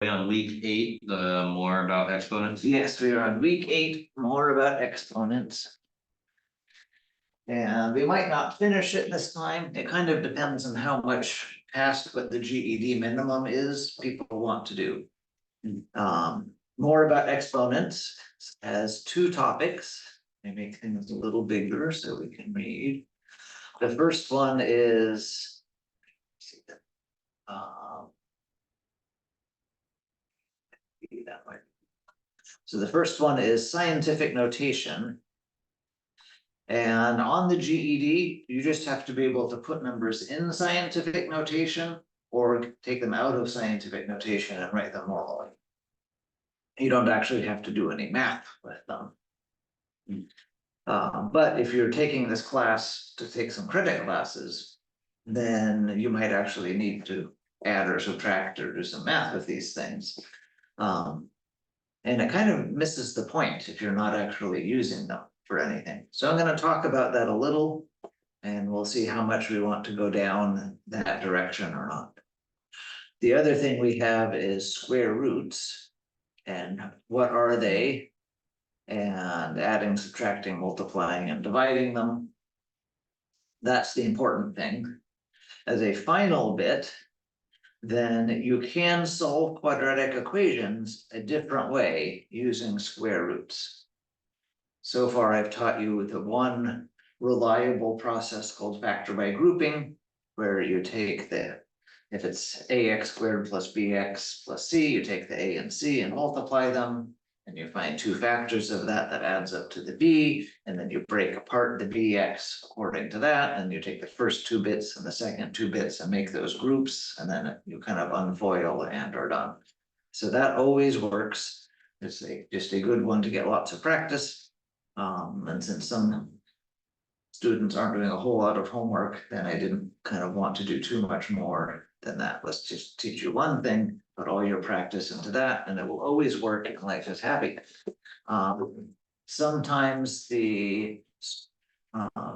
On week 8, the more about exponents. Yes, we are on week 8, more about exponents. And we might not finish it this time. It kind of depends on how much past what the GED minimum is people want to do. More about exponents has 2 topics. They make things a little bigger so we can read. The first one is that way. So the first one is scientific notation. And on the GED, you just have to be able to put numbers in scientific notation or take them out of scientific notation and write them normally. You don't actually have to do any math with them. But if you're taking this class to take some credit classes, then you might actually need to add or subtract or do some math with these things. And it kind of misses the point if you're not actually using them for anything. So I'm going to talk about that a little, and we'll see how much we want to go down that direction or not. The other thing we have is square roots, and what are they? And adding, subtracting, multiplying, and dividing them. That's the important thing. As a final bit, then you can solve quadratic equations a different way using square roots. So far, I've taught you the one reliable process called factor by grouping, where you take if it's ax squared plus bx plus c, you take the a and c and multiply them, and you find 2 factors of that adds up to the b, and then you break apart the bx according to that, and you take the first 2 bits and the second 2 bits and make those groups, and then you kind of unfoil and are done. So that always works. It's just a good one to get lots of practice. And since some students aren't doing a whole lot of homework, then I didn't kind of want to do too much more than that. Let's just teach you one thing, put all your practice into that, and it will always work and life is happy. Sometimes the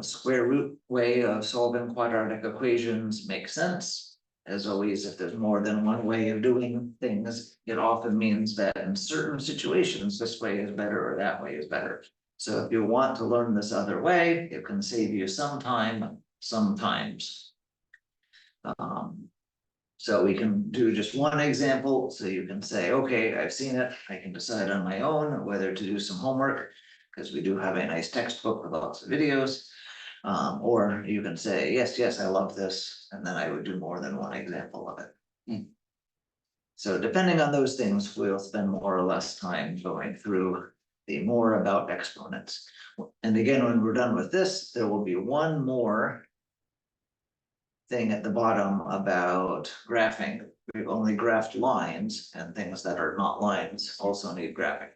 square root way of solving quadratic equations makes sense. As always, if there's more than one way of doing things, it often means that in certain situations, this way is better or that way is better. So if you want to learn this other way, it can save you some time sometimes. So we can do just one example, so you can say, okay, I've seen it, I can decide on my own whether to do some homework, because we do have a nice textbook with lots of videos. Or you can say, yes, I love this, and then I would do more than one example of it. So depending on those things, we'll spend more or less time going through the more about exponents. And again, when we're done with this, there will be one more thing at the bottom about graphing. We've only graphed lines, and things that are not lines also need graphing.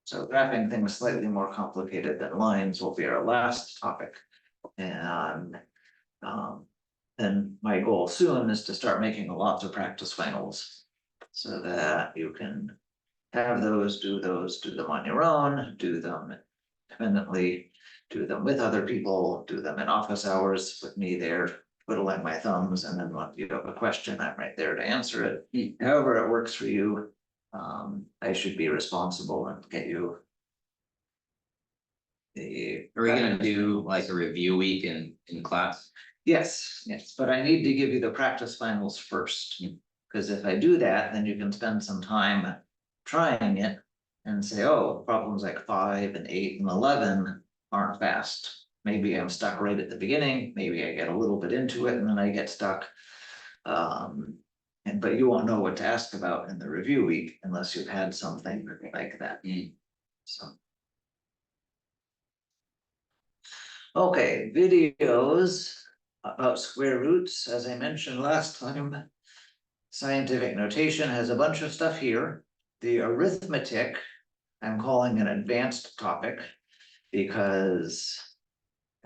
So graphing things slightly more complicated than lines will be our last topic. And then my goal soon is to start making lots of practice finals so that you can have those, do them on your own, do them independently, do them with other people, do them in office hours with me there, twiddling my thumbs, and then when you have a question, I'm right there to answer it. However it works for you, I should be responsible and get you the. Are we gonna do like a review week in class? Yes, but I need to give you the practice finals first. Because if I do that, then you can spend some time trying it and say, oh, problems like 5 and 8 and 11 aren't fast. Maybe I'm stuck right at the beginning, maybe I get a little bit into it and then I get stuck. But you won't know what to ask about in the review week unless you've had something like that. So. Okay, videos about square roots, as I mentioned last time. Scientific notation has a bunch of stuff here. The arithmetic, I'm calling an advanced topic because,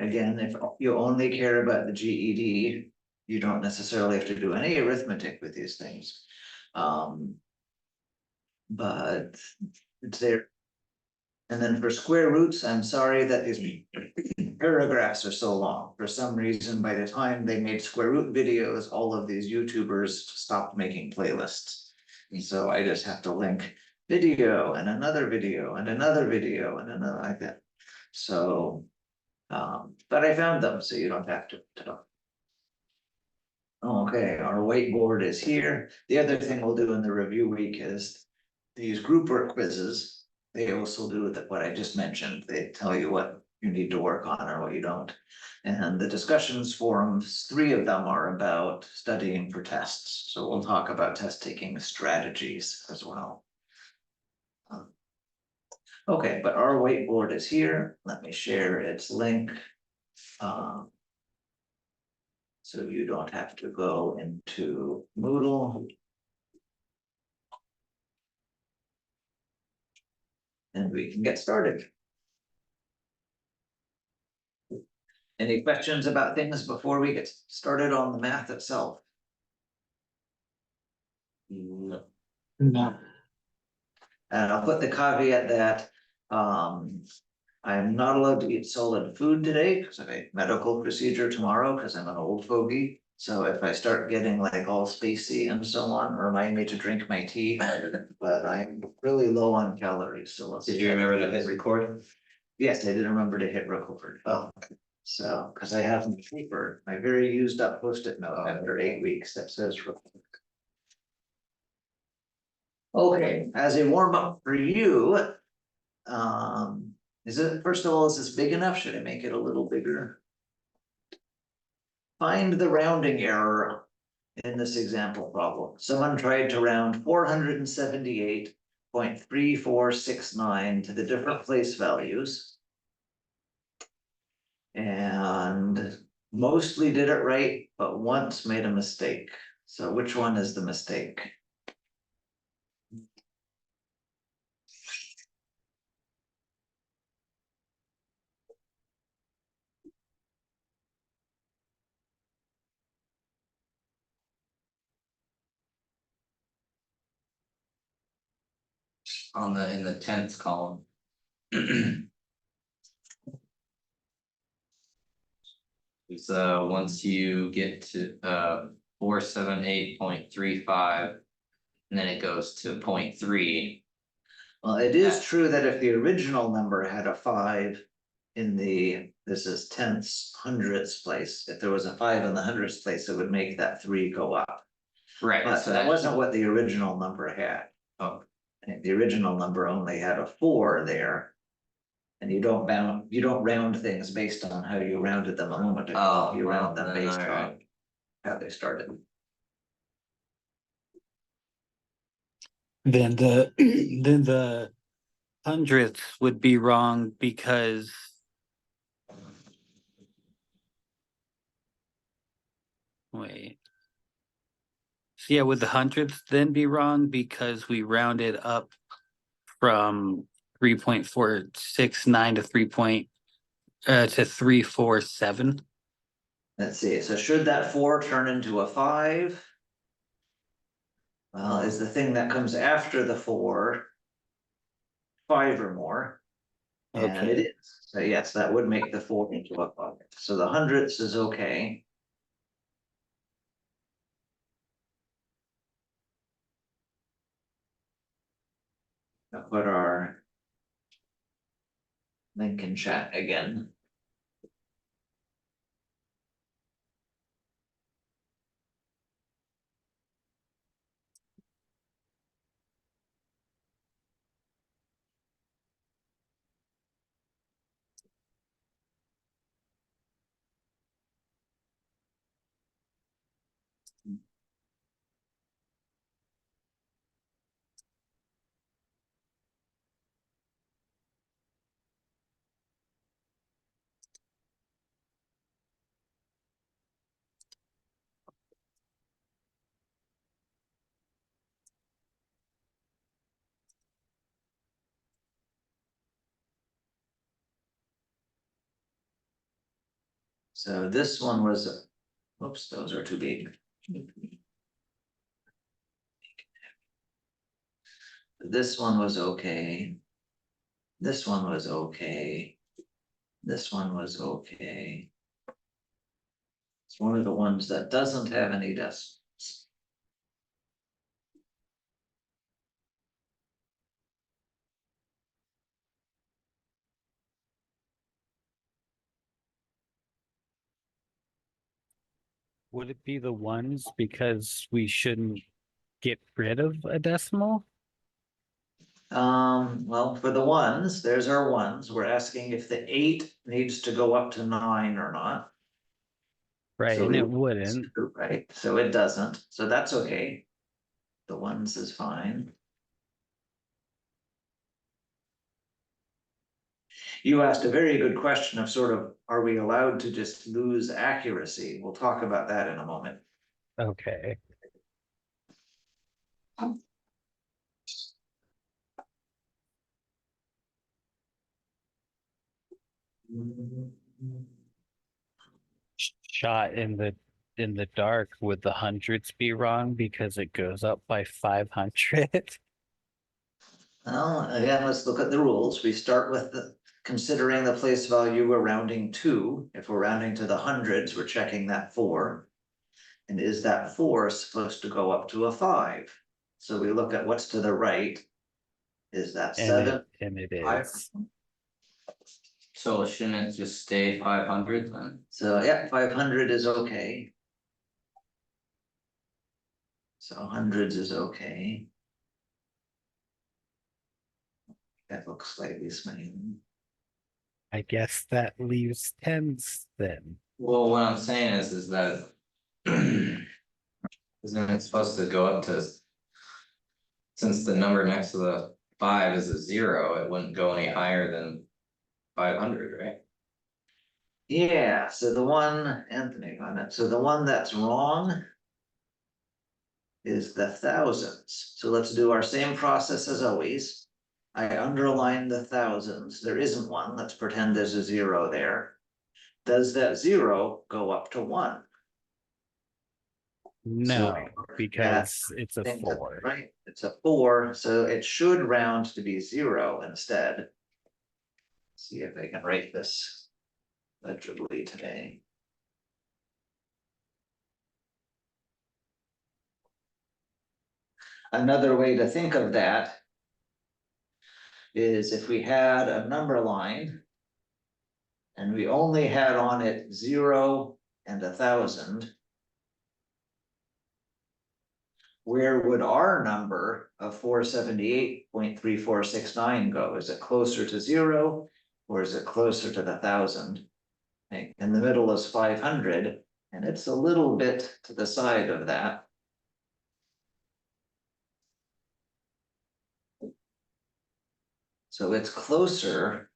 again, if you only care about the GED, you don't necessarily have to do any arithmetic with these things. But it's there. And then for square roots, I'm sorry that these paragraphs are so long. For some reason, by the time they made square root videos, all of these YouTubers stopped making playlists. And so I just have to link video and another video and another video and another like that. So, but I found them, so you don't have to. Okay, our whiteboard is here. The other thing we'll do in the review week is these group work quizzes. They also do what I just mentioned. They tell you what you need to work on or what you don't. And the discussions forums, 3 of them are about studying for tests. So we'll talk about test taking strategies as well. Okay, but our whiteboard is here. Let me share its link. So you don't have to go into Moodle. And we can get started. Any questions about things before we get started on the math itself? No. And I'll put the caveat that I'm not allowed to eat solid food today because I have a medical procedure tomorrow because I'm an old fogey. So if I start getting like all spacey and so on, remind me to drink my tea. But I'm really low on calories, so let's. Did you remember to hit record? Yes, I did remember to hit record. Oh. So, because I have my paper, my very used up Post-it note after 8 weeks that says record. Okay, as a warm up for you, is it, first of all, is this big enough? Should I make it a little bigger? Find the rounding error in this example problem. Someone tried to round 478.3469 to the different place values. And mostly did it right, but once made a mistake. So which one is the mistake? In the 10th column. So once you get to 478.35, and then it goes to 0.3. Well, it is true that if the original number had a 5 in the, this is tenths, hundredths place, if there was a 5 in the hundredths place, it would make that 3 go up. Right. But So that wasn't what the original number had. Oh, I think the original number only had a 4 there. And you don't round things based on how you rounded them a moment ago. Oh, You round well, them then, based all on right. how they started. Then the then the hundredths would be wrong because wait. So yeah, would the hundredths then be wrong because we rounded up from 3.469 to 347? Let's see, so should that 4 turn into a 5? Well, is the thing that comes after the 4 5 or more? And it Okay. is, so yes, that would make the 4 into a 5. So the hundredths is okay. I'll put our link in chat again. So this one was, oops, those are too big. This one was okay. This one was okay. This one was okay. It's one of the ones that doesn't have any decimals. Would it be the ones because we shouldn't get rid of a decimal? Well, for the ones, there's our ones. We're asking if the 8 needs to go up to 9 or not. Right, So and we- it wouldn't. Right, so it doesn't, so that's okay. The ones is fine. You asked a very good question of sort of, are we allowed to just lose accuracy? We'll talk about that in a moment. Okay. Shot in the dark, would the hundreds be wrong because it goes up by 500? Well, again, let's look at the rules. We start with considering the place value we're rounding to. If we're rounding to the hundreds, we're checking that 4. And is that 4 supposed to go up to a 5? So we look at what's to the right. Is that 7? And it 5? is. So shouldn't it just stay 500 then? So yeah, 500 is okay. So hundreds is okay. That looks slightly small. I guess that leaves tens then. Well, what I'm saying is that. Isn't it supposed to go up to? Since the number next to the 5 is a 0, it wouldn't go any higher than 500, right? Yeah, so the one, Anthony on it, so the one that's wrong is the thousands. So let's do our same process as always. I underline the thousands. There isn't one. Let's pretend there's a 0 there. Does that 0 go up to 1? No, because it's a Think that- 4. Right, it's a 4, so it should round to be 0 instead. See if I can write this legibly today. Another way to think of that is if we had a number line and we only had on it 0 and 1,000, where would our number of 478.3469 go? Is it closer to 0 or is it closer to the 1,000? Okay, in the middle is 500, and it's a little bit to the side of that. So it's closer.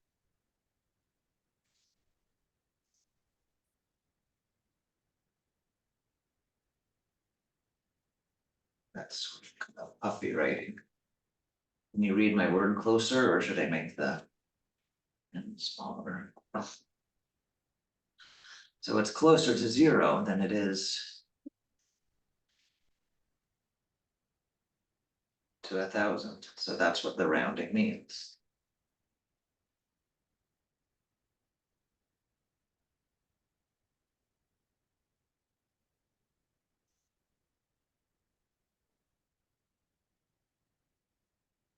That's kind of puffy writing. Can you read my word closer, or should I make the and smaller? So it's closer to 0 than it is to 1,000. So that's what the rounding means.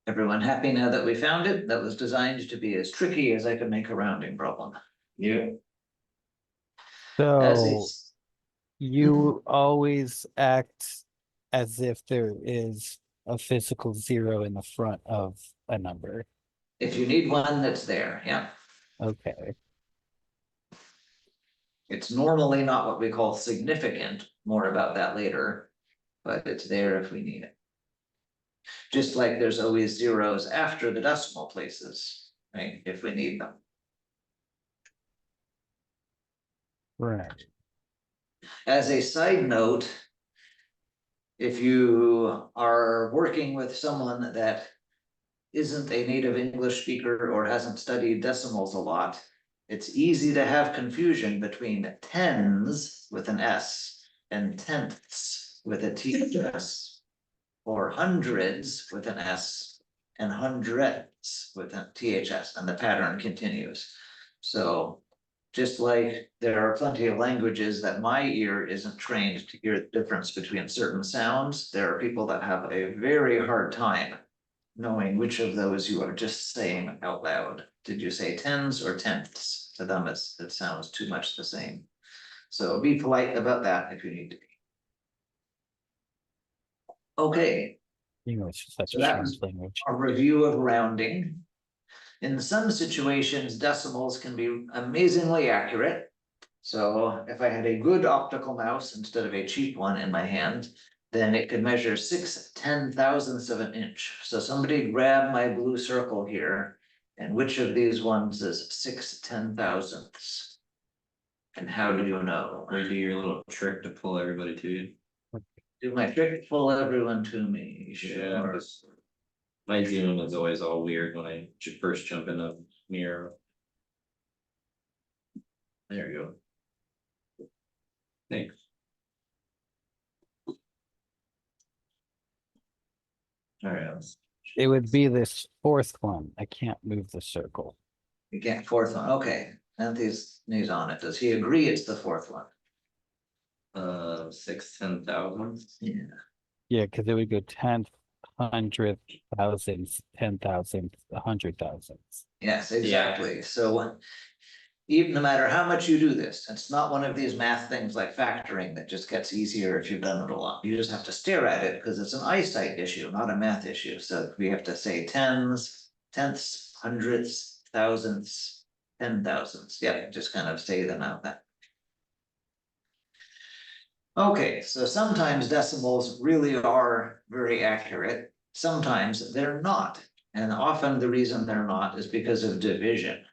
Everyone happy now that we found it? That was designed to be as tricky as I could make a rounding problem. Yeah. As So is, you always act as if there is a physical 0 in the front of a number. if you need one that's there, yeah. Okay. It's normally not what we call significant, more about that later, but it's there if we need it. Just like there's always zeros after the decimal places, right, if we need them. Right. As a side note, if you are working with someone that isn't a native English speaker or hasn't studied decimals a lot, it's easy to have confusion between tens with an S and tenths with a TS, or hundreds with an S and hundredths with a THS, and the pattern continues. So just like there are plenty of languages that my ear isn't trained to hear the difference between certain sounds, there are people that have a very hard time knowing which of those you are just saying out loud. Did you say tens or tenths? To them, it sounds too much the same. So be polite about that if you need to be. Okay, English is such So a that was- strange language. a review of rounding. In some situations, decimals can be amazingly accurate. So if I had a good optical mouse instead of a cheap one in my hand, then it could measure 6/10,000ths of an inch. So somebody grab my blue circle here. And which of these ones is 6/10,000ths? And how do you know? Or do your little trick to pull everybody to you. Do my trick, pull everyone to me, Yeah, sure. my Zoom is always all weird when I first jump in a mirror. There you go. Thanks. Alright, It would be this fourth one. I can't move the circle. you can't fourth one, okay, Anthony's on it, does he agree it's the fourth one? 6/10,000. Yeah. Yeah, because it would go tenth, hundredth, thousandths, 10,000, 100,000s. Yes, exactly, so. Even no matter how much you do this, it's not one of these math things like factoring that just gets easier if you've done it a lot. You just have to stare at it because it's an eyesight issue, not a math issue. So we have to say tens, tenths, hundredths, thousandths, 10,000ths. Yeah, just kind of say them out that. Okay, so sometimes decimals really are very accurate. Sometimes they're not. And often the reason they're not is because of division.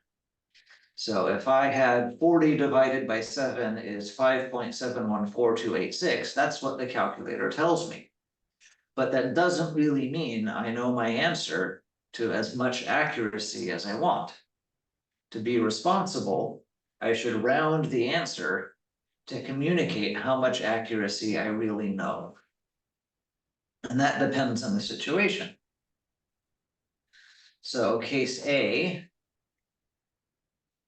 So if I had 40 divided by 7 is 5.714286, that's what the calculator tells me. But that doesn't really mean I know my answer to as much accuracy as I want. To be responsible, I should round the answer to communicate how much accuracy I really know. And that depends on the situation. So case A,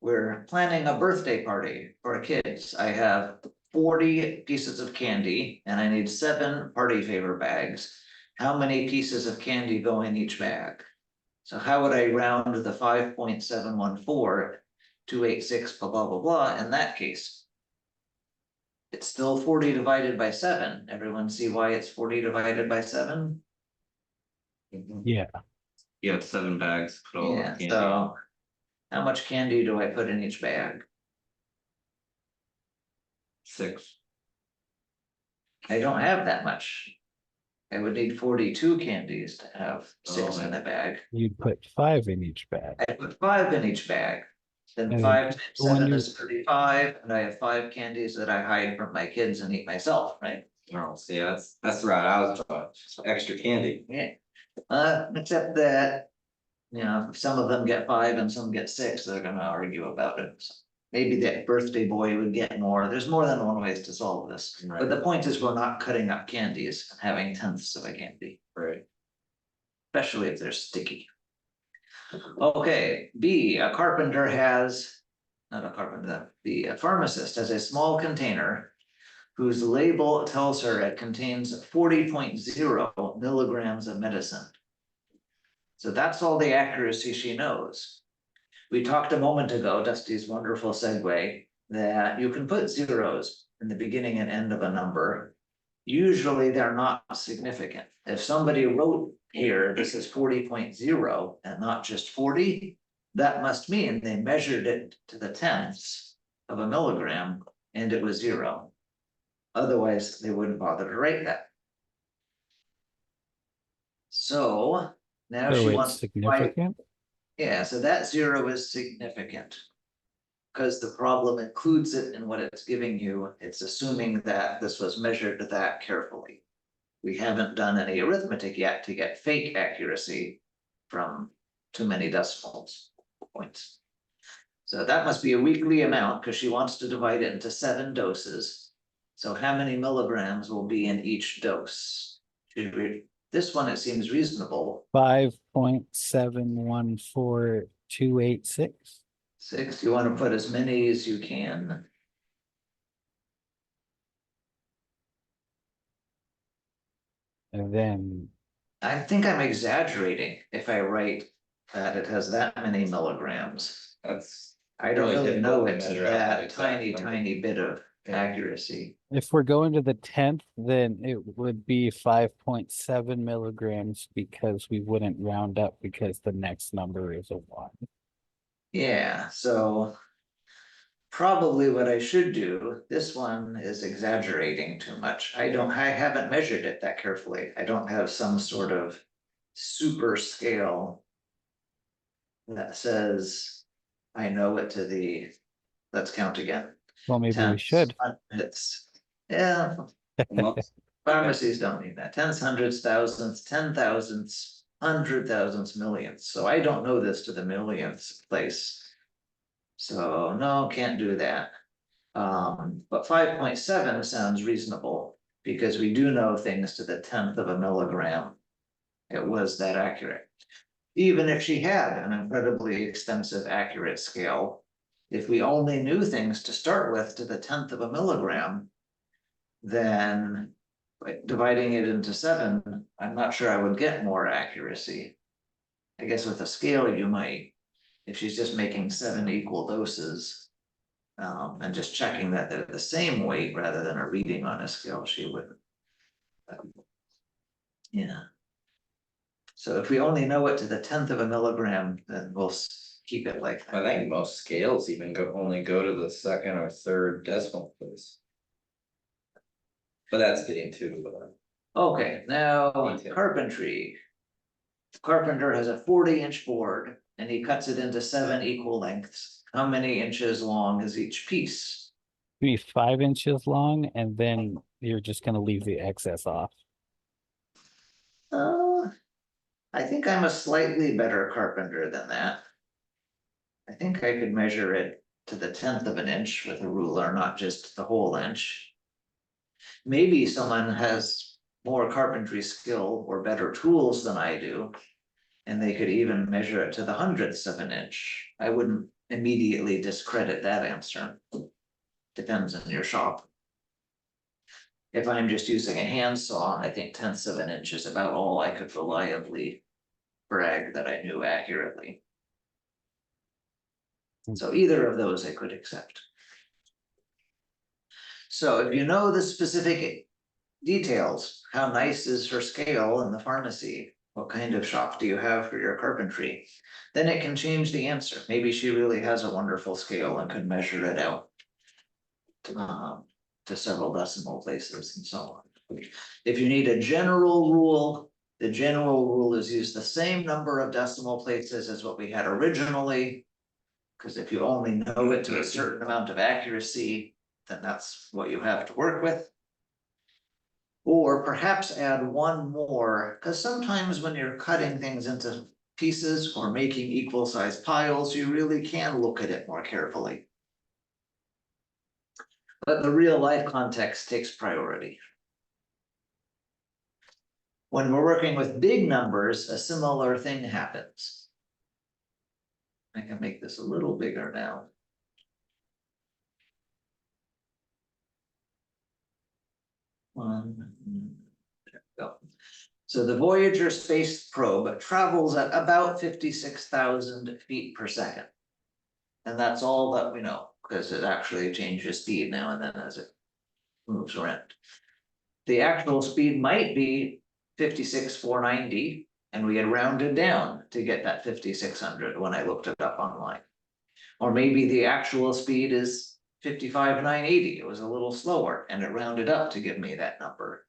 we're planning a birthday party for kids. I have 40 pieces of candy and I need 7 party favor bags. How many pieces of candy go in each bag? So how would I round the 5.714286 blah, blah, blah, blah in that case? It's still 40 divided by 7. Everyone see why it's 40 divided by 7? Yeah, You have 7 bags, put all the Yeah, candy. so how much candy do I put in each bag? 6. I don't have that much. I would need 42 candies to have 6 in a bag. you'd put 5 in each bag. I put 5 in each bag. Then And 5 times when 7 you- is 35, and I have 5 candies that I hide from my kids and eat myself, right? Oh, see, that's the route I was going, extra candy. Yeah. Except that, you know, if some of them get 5 and some get 6, they're gonna argue about it. So maybe that birthday boy would get more. There's more than one ways to solve this. But Right. the point is, we're not cutting up candies and having tenths of a candy, Right. especially if they're sticky. Okay, B, a carpenter has, not a carpenter, a pharmacist has a small container whose label tells her it contains 40.0 milligrams of medicine. So that's all the accuracy she knows. We talked a moment ago, Dusty's wonderful segue, that you can put zeros in the beginning and end of a number. Usually they're not significant. If somebody wrote here, this is 40.0 and not just 40, that must mean they measured it to the tenths of a milligram and it was 0. Otherwise, they wouldn't bother to write that. So now So she it's wants. significant. Yeah, so that 0 is significant. Because the problem includes it in what it's giving you, it's assuming that this was measured that carefully. We haven't done any arithmetic yet to get fake accuracy from too many decimals points. So that must be a weekly amount because she wants to divide it into 7 doses. So how many milligrams will be in each dose? This one, it seems reasonable. 5.714286. 6, you want to put as many as you can. And then I think I'm exaggerating if I write that it has that many milligrams. That's I don't Really really difficult know to it's measure out that that exact tiny, number. tiny bit of accuracy. If we're going to the 10th, then it would be 5.7 milligrams because we wouldn't round up because the next number is a 1. Yeah, so probably what I should do, this one is exaggerating too much. I haven't measured it that carefully. I don't have some sort of super scale that says I know it to the, let's count again. Well, maybe we Tenths, should. It's, yeah, Most, pharmacies don't need that. Tenths, hundreds, thousandths, 10,000ths, 100,000ths, millionths. So I don't know this to the millionth place. So no, can't do that. But 5.7 sounds reasonable because we do know things to the 10th of a milligram. It was that accurate. Even if she had an incredibly extensive accurate scale, if we only knew things to start with to the 10th of a milligram, then dividing it into 7, I'm not sure I would get more accuracy. I guess with a scale you might, if she's just making 7 equal doses. And just checking that they're the same weight rather than a reading on a scale, she wouldn't. Yeah. So if we only know it to the 10th of a milligram, then we'll keep it like I that. think most scales even only go to the second or third decimal place. But that's getting too, Okay, now Detail. carpentry. Carpenter has a 40-inch board and he cuts it into 7 equal lengths. How many inches long is each piece? Be 5 inches long, and then you're just gonna leave the excess off. I think I'm a slightly better carpenter than that. I think I could measure it to the 10th of an inch with a ruler, not just the whole inch. Maybe someone has more carpentry skill or better tools than I do, and they could even measure it to the 100ths of an inch. I wouldn't immediately discredit that answer. Depends on your shop. If I'm just using a handsaw, I think 10ths of an inch is about all I could reliably brag that I knew accurately. So either of those I could accept. So if you know the specific details, how nice is her scale in the pharmacy? What kind of shop do you have for your carpentry? Then it can change the answer. Maybe she really has a wonderful scale and could measure it out to several decimal places and so on. If you need a general rule, the general rule is use the same number of decimal places as what we had originally. Because if you only know it to a certain amount of accuracy, then that's what you have to work with. Or perhaps add one more, because sometimes when you're cutting things into pieces or making equal sized piles, you really can look at it more carefully. But the real life context takes priority. When we're working with big numbers, a similar thing happens. I can make this a little bigger now. There we go. So the Voyager space probe travels at about 56,000 feet per second. And that's all that we know, because it actually changes speed now and then as it moves around. The actual speed might be 56,490, and we had rounded down to get that 5,600 when I looked it up online. Or maybe the actual speed is 55,980. It was a little slower and it rounded up to give me that number.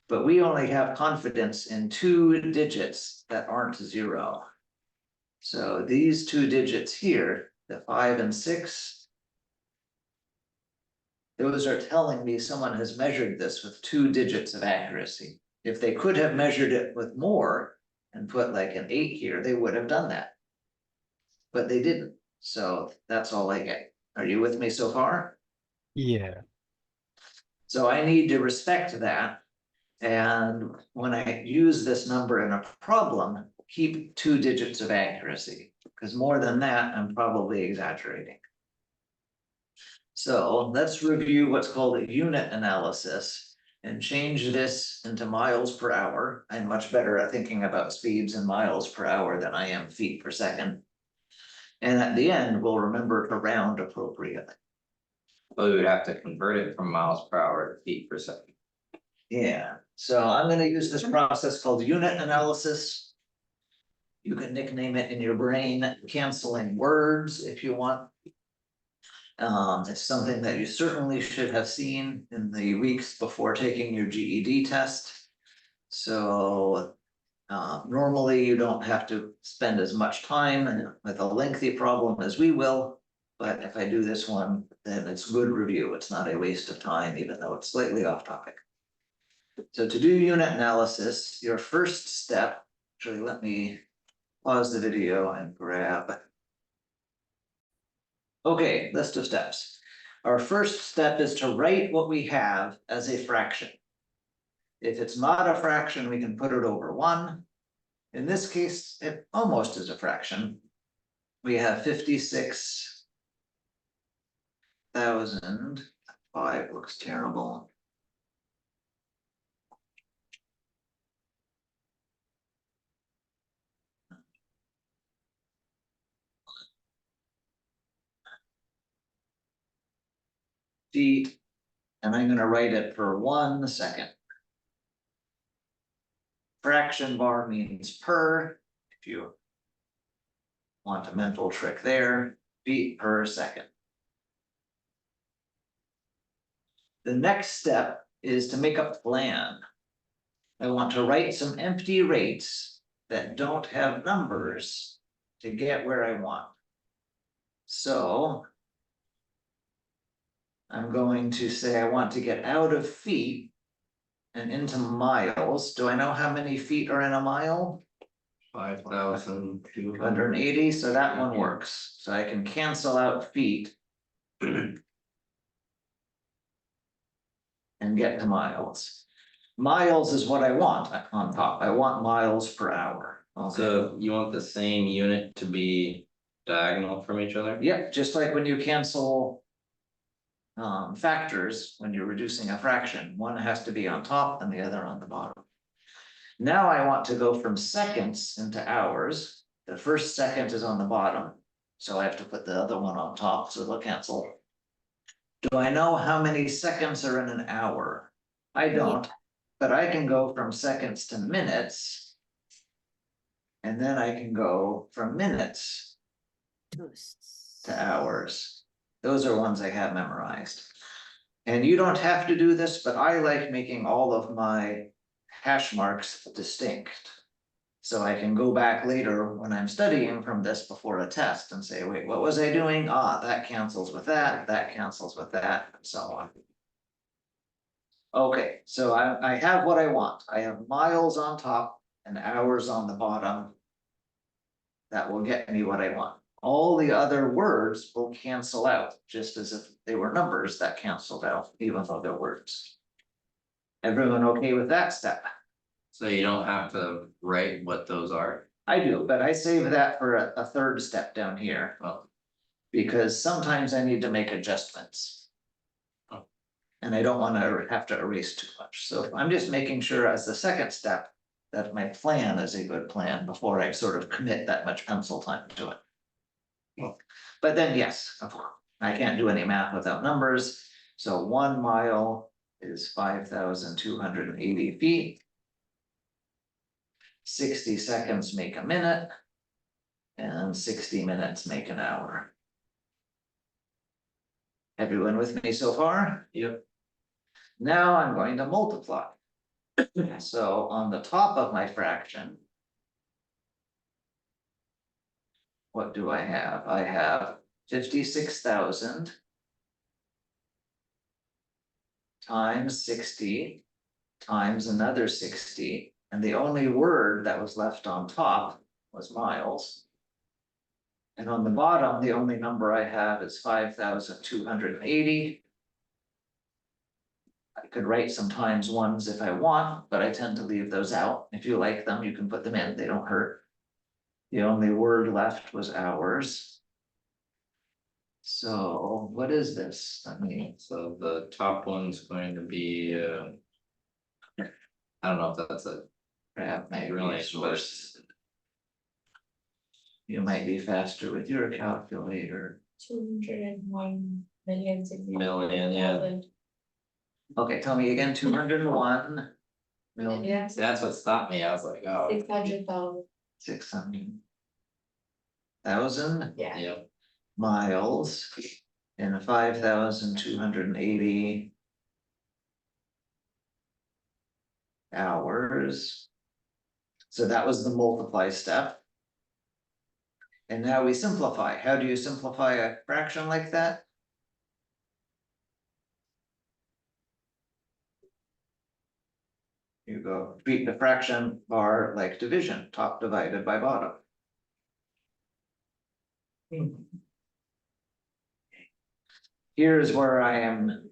But we only have confidence in 2 digits that aren't 0. So these 2 digits here, the 5 and 6, those are telling me someone has measured this with 2 digits of accuracy. If they could have measured it with more and put like an 8 here, they would have done that. But they didn't. So that's all I get. Are you with me so far? Yeah. So I need to respect that. And when I use this number in a problem, keep 2 digits of accuracy, because more than that, I'm probably exaggerating. So let's review what's called a unit analysis and change this into miles per hour. I'm much better at thinking about speeds in miles per hour than I am feet per second. And at the end, we'll remember to round appropriately. But we would have to convert it from miles per hour to feet per second. Yeah, so I'm gonna use this process called unit analysis. You can nickname it in your brain canceling words if you want. It's something that you certainly should have seen in the weeks before taking your GED test. So normally you don't have to spend as much time with a lengthy problem as we will. But if I do this one, then it's good review. It's not a waste of time, even though it's slightly off topic. So to do unit analysis, your first step, actually, let me pause the video and grab. Okay, list of steps. Our first step is to write what we have as a fraction. If it's not a fraction, we can put it over 1. In this case, it almost is a fraction. We have 56,000. 5 looks terrible. Feet, and I'm gonna write it for 1 second. Fraction bar means per, if you want a mental trick there, feet per second. The next step is to make a plan. I want to write some empty rates that don't have numbers to get where I want. So I'm going to say I want to get out of feet and into miles. Do I know how many feet are in a mile? 5,280. So that one works. So I can cancel out feet and get to miles. Miles is what I want on top. I want miles per hour. Okay. So you want the same unit to be diagonal from each other? Yep, just like when you cancel factors, when you're reducing a fraction, one has to be on top and the other on the bottom. Now I want to go from seconds into hours. The first second is on the bottom, so I have to put the other one on top, so they'll cancel. Do I know how many seconds are in an hour? I don't, but I can go from seconds to minutes. And then I can go from minutes to hours. Those are ones I have memorized. And you don't have to do this, but I like making all of my hash marks distinct. So I can go back later when I'm studying from this before a test and say, wait, what was I doing? Ah, that cancels with that cancels with that, and so on. Okay, so I have what I want. I have miles on top and hours on the bottom. That will get me what I want. All the other words will cancel out, just as if they were numbers that canceled out, even though they're words. Everyone okay with that step? So you don't have to write what those are? I do, but I save that for a third step down here. Well, Because sometimes I need to make adjustments. Oh. And I don't want to have to erase too much, so I'm just making sure as the second step that my plan is a good plan before I sort of commit that much pencil time to it. Oh. But then, yes, of course, I can't do any math without numbers, so 1 mile is 5,280 feet. 60 seconds make a minute. And 60 minutes make an hour. Everyone with me so far? yep. Now I'm going to multiply. So on the top of my fraction, what do I have? I have 56,000 times 60 times another 60, and the only word that was left on top was miles. And on the bottom, the only number I have is 5,280. I could write some times ones if I want, but I tend to leave those out. If you like them, you can put them in, they don't hurt. The only word left was hours. So what is this? I mean, So the top one's going to be, I don't know if that's a grab my really resource. You might be faster with your calculator. 201 Million, yeah. Okay, tell me again, 201 million, Yeah, That's what stopped me, I was like, oh. 600,000, 600,000 yeah. Yeah, miles and 5,280 hours. So that was the multiply step. And now we simplify. How do you simplify a fraction like that? You go treat the fraction bar like division, top divided by bottom. Here's where I am.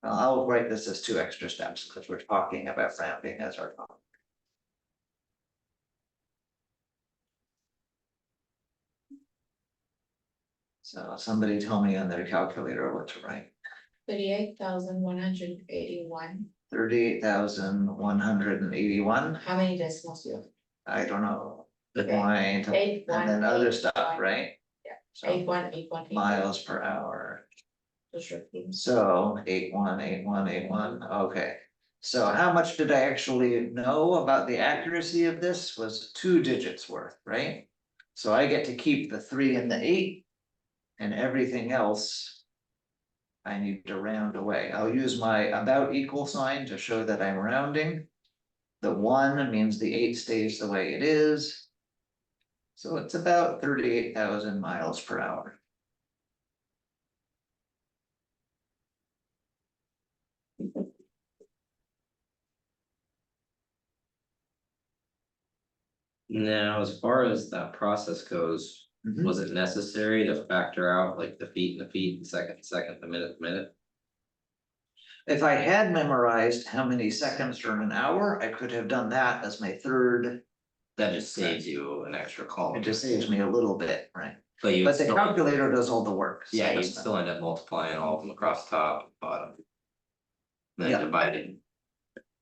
I'll write this as 2 extra steps because we're talking about rounding as our topic. So somebody tell me on their calculator what to write. 38,181. 38,181. How many decimals do you have? I don't know. The Okay. point, Eight, and one, then other eight, stuff, one. right? Yeah. So 8181. miles per hour. Just repeat. So 818181. Okay. So how much did I actually know about the accuracy of this? Was 2 digits worth, right? So I get to keep the 3 and the 8. And everything else I need to round away. I'll use my about equal sign to show that I'm rounding. The 1 means the 8 stays the way it is. So it's about 38,000 miles per hour. now, as far as that process goes, Mhm. was it necessary to factor out like the feet and the feet, and second, the minute? If I had memorized how many seconds are in an hour, I could have done that as my third. That just saves you an extra column. It just saves me a little bit, right? But you. But the still- calculator does all the work. so Yeah, you that's not- still end up multiplying all of them across top, bottom. Then Yeah. dividing.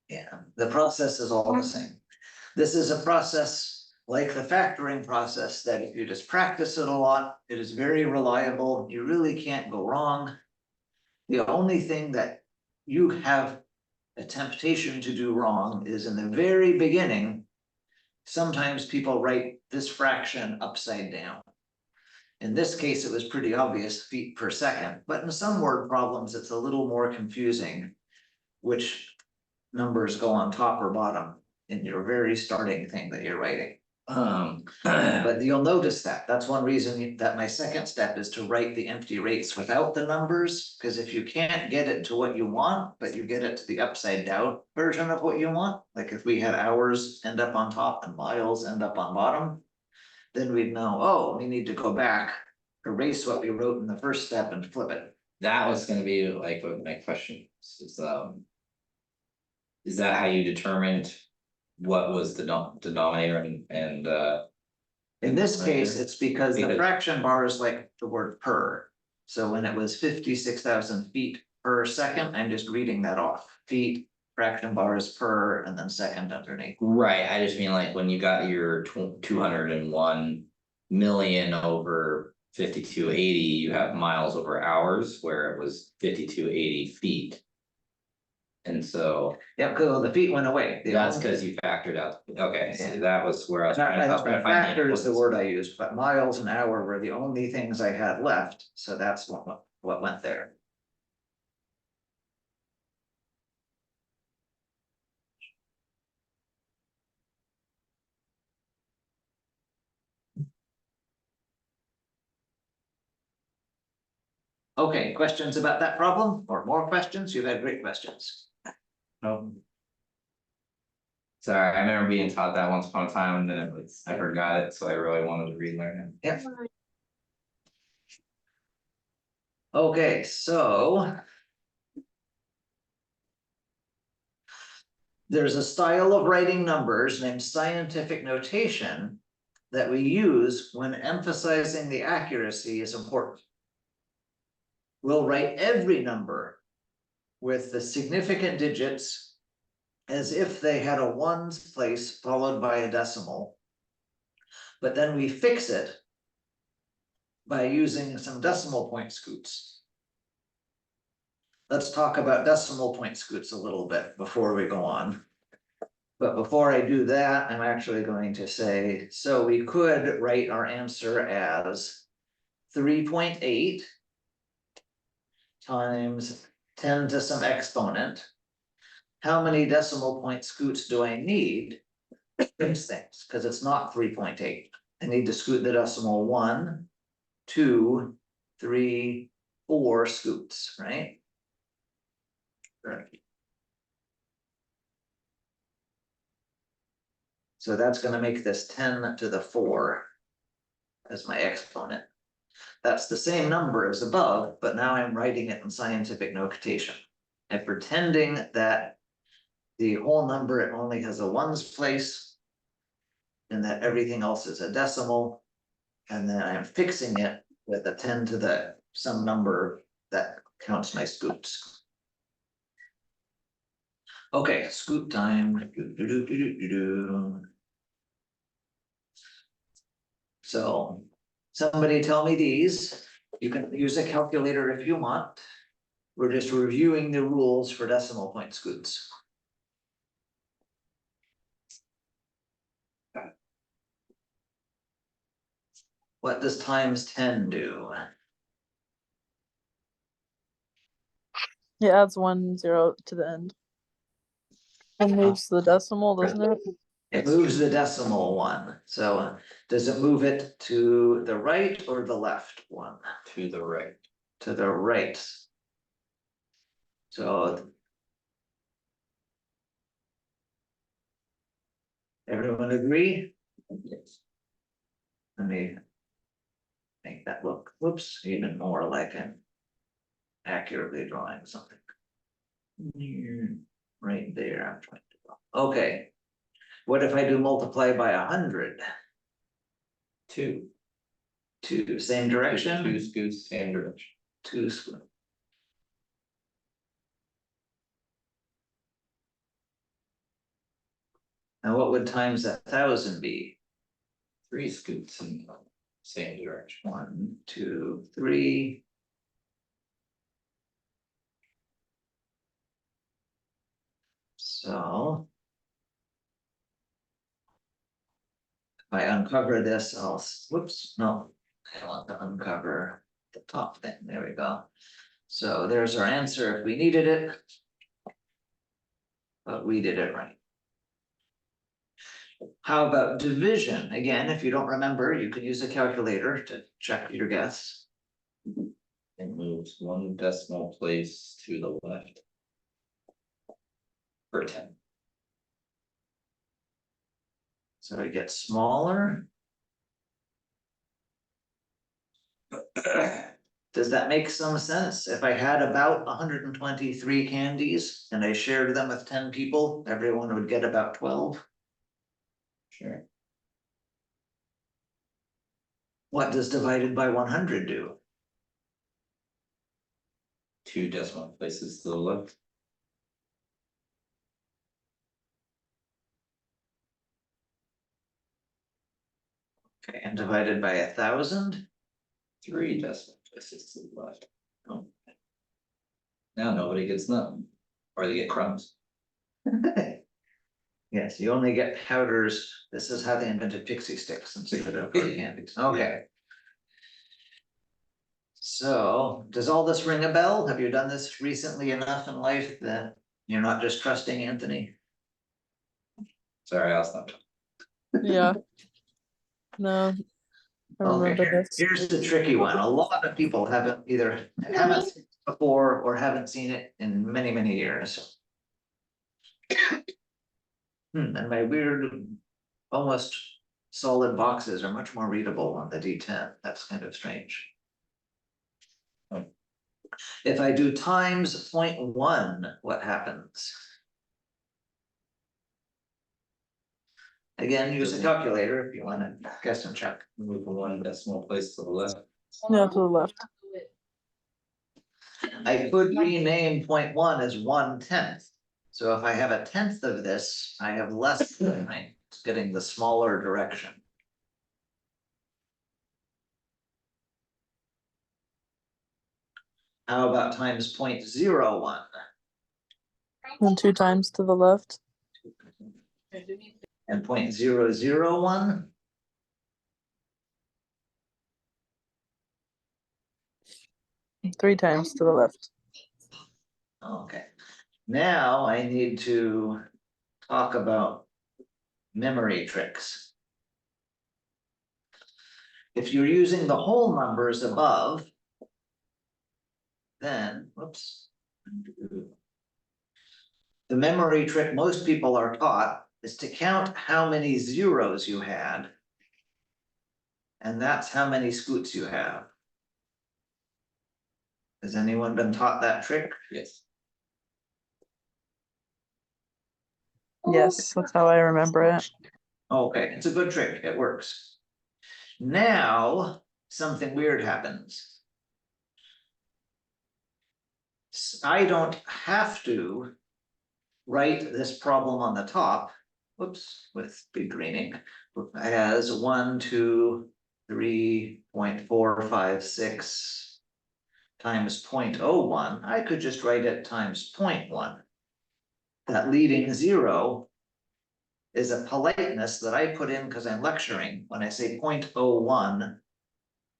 Yeah, the process is all the same. This is a process like the factoring process that if you just practice it a lot, it is very reliable. You really can't go wrong. The only thing that you have a temptation to do wrong is in the very beginning. Sometimes people write this fraction upside down. In this case, it was pretty obvious feet per second, but in some word problems, it's a little more confusing. Which numbers go on top or bottom in your very starting thing that you're writing. But you'll notice that, that's one reason that my second step is to write the empty rates without the numbers. Because if you can't get it to what you want, but you get it to the upside down version of what you want, like if we had hours end up on top and miles end up on bottom. Then we'd know, oh, we need to go back, erase what we wrote in the first step and flip it. That was gonna be like what my question is, is that how you determined what was the denominator and In this case, it's because the Because- fraction bar is like the word per. So when it was 56,000 feet per second, I'm just reading that off. Feet, fraction bar is per, and then second underneath. right, I just mean like when you got your 201 million over 5280, you have miles over hours where it was 5280 feet. And so Yep, because the feet went away. The that's only- because you factored out, okay, Yeah. so that was where I was trying to find the Factor is the influence. word I used, but miles an hour were the only things I had left, so that's what went there. Okay, questions about that problem or more questions? You've had great questions. Sorry, I remember being taught that once upon a time and then it was, I forgot it, so I really wanted to relearn it. Yep. Okay, so. There's a style of writing numbers named scientific notation that we use when emphasizing the accuracy is important. We'll write every number with the significant digits as if they had a ones place followed by a decimal. But then we fix it by using some decimal point scoops. let's talk about decimal point scoots a little bit before we go on. But before I do that, I'm actually going to say, so we could write our answer as 3.8 times 10 to some exponent. How many decimal point scoots do I need? These things, because it's not 3.8. I need to scoot the decimal 1, 2, 3, 4 scoots, right? Right. So that's gonna make this 10 to the 4 as my exponent. That's the same number as above, but now I'm writing it in scientific notation. I'm pretending that the whole number, it only has a ones place, and that everything else is a decimal. And then I'm fixing it with a 10 to the some number that counts my scoots. Okay, scoot time. So somebody tell me these. You can use a calculator if you want. We're just reviewing the rules for decimal point scoots. What does times 10 do? It adds 1 0 to the end. And moves the decimal, doesn't it? It moves the decimal 1. So does it move it to the right or the left one? To the right. To the right. So. Everyone agree? Yes. Let me. Make that look, whoops, even more like I'm. Accurately drawing something. Right there, I'm trying to, okay. What if I do multiply by 100? 2. 2, same direction? 2 scoots, same direction. 2 square. And what would times 1,000 be? 3 scoots in the same direction. 1, 2, 3. So. If I uncover this, I'll, whoops, no, I want to uncover the top thing, there we go. So there's our answer if we needed it. But we did it right. How about division? Again, if you don't remember, you can use a calculator to check your guess. It moves 1 decimal place to the left. For 10. So it gets smaller. Does that make some sense? If I had about 123 candies and I shared them with 10 people, everyone would get about 12. Sure. What does divided by 100 do? 2 decimal places to the left. Okay, and divided by 1,000? 3 decimal places to the left. Oh. Now nobody gets none, or they get crumbs. Yes, you only get powders. This is how they invented pixie sticks instead of candies. Okay. So, does all this ring a bell? Have you done this recently enough in life that you're not just trusting Anthony? Sorry, I'll stop. Yeah. No. I Okay, remember this. here's the tricky one. A lot of people haven't seen it before or haven't seen it in many, many years. And my weird, almost solid boxes are much more readable on the D10. That's kind of strange. If I do times 0.1, what happens? Again, use a calculator if you want to guess and check. Move 1 decimal place to the left. No, to the left. I could rename 0.1 as 1/10. So if I have 1/10 of this, I have less than it's getting the smaller direction. How about times 0.01? And 2 times to the left. And 0.001? 3 times to the left. Okay, now I need to talk about memory tricks. If you're using the whole numbers above, then, whoops. The memory trick most people are taught is to count how many zeros you had. And that's how many scoots you have. Has anyone been taught that trick? Yes. Yes, that's how I remember it. Okay, it's a good trick, it works. Now, something weird happens. I don't have to write this problem on the top, whoops, with big green ink, as 1, 2, 3.456 times 0.01. I could just write it times 0.1. That leading zero is a politeness that I put in because I'm lecturing. When I say 0.01,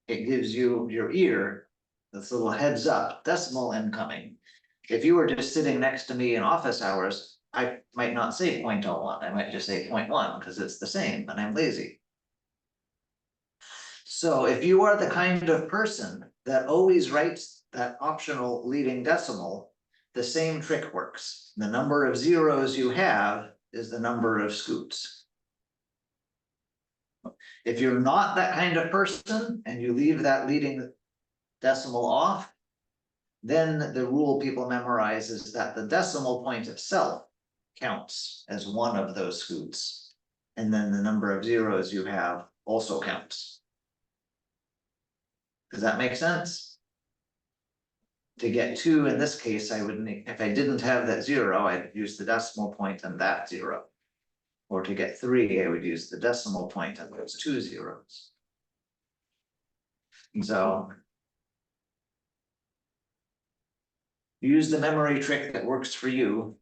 it gives you your ear this little heads up, decimal incoming. If you were just sitting next to me in office hours, I might not say 0.01, I might just say 0.1 because it's the same and I'm lazy. So if you are the kind of person that always writes that optional leading decimal, the same trick works. The number of zeros you have is the number of scoots. If you're not that kind of person and you leave that leading decimal off, then the rule people memorize is that the decimal point itself counts as one of those scoots. And then the number of zeros you have also counts. Does that make sense? To get 2 in this case, I would need, if I didn't have that 0, I'd use the decimal point and that 0. Or to get 3, I would use the decimal point and those 2 zeros. And so use the memory trick that works for you.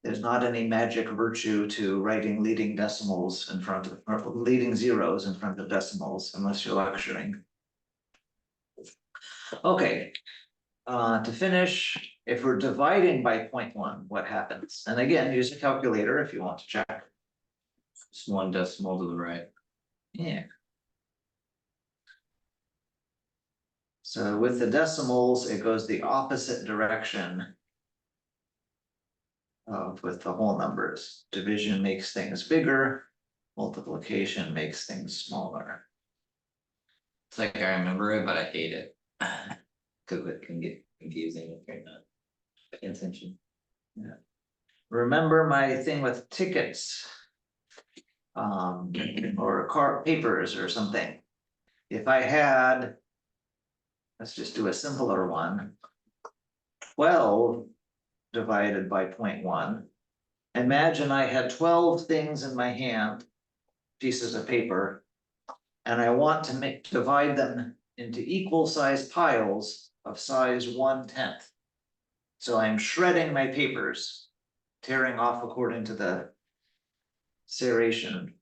There's not any magic virtue to writing leading decimals in front of, or leading zeros in front of decimals unless you're lecturing. Okay, to finish, if we're dividing by 0.1, what happens? And again, use a calculator if you want to check. Just 1 decimal to the right. Yeah. So with the decimals, it goes the opposite direction of with the whole numbers. Division makes things bigger, multiplication makes things smaller. It's like I remember it, but I hate it. Cause it can get confusing if you're not paying attention. Remember my thing with tickets. Or car papers or something. If I had, let's just do a simpler one. 12 divided by 0.1. Imagine I had 12 things in my hand, pieces of paper, and I want to divide them into equal size piles of size 1/10. So I'm shredding my papers, tearing off according to the serration.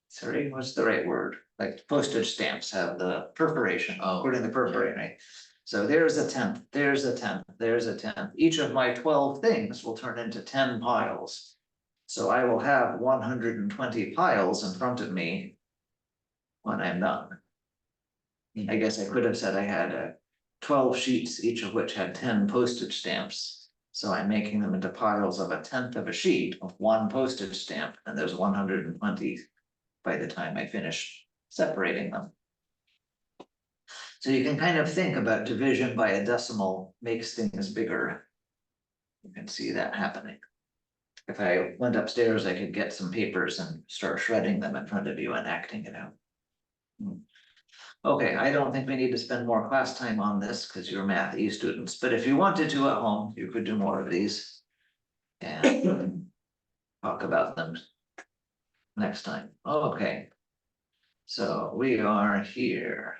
Sorry, what's the right word? Like postage stamps have the perforation, Oh. according to the perforating, right? So there's a 10th, there's a 10th, there's a 10th. Each of my 12 things will turn into 10 piles. So I will have 120 piles in front of me when I'm done. I guess I could have said I had 12 sheets, each of which had 10 postage stamps. So I'm making them into piles of 1/10 of a sheet of 1 postage stamp, and there's 120 by the time I finish separating them. So you can kind of think about division by a decimal makes things bigger. You can see that happening. If I went upstairs, I could get some papers and start shredding them in front of you and acting it out. Okay, I don't think we need to spend more class time on this because you're Math E students, but if you wanted to at home, you could do more of these. And talk about them next time. Okay. So we are here.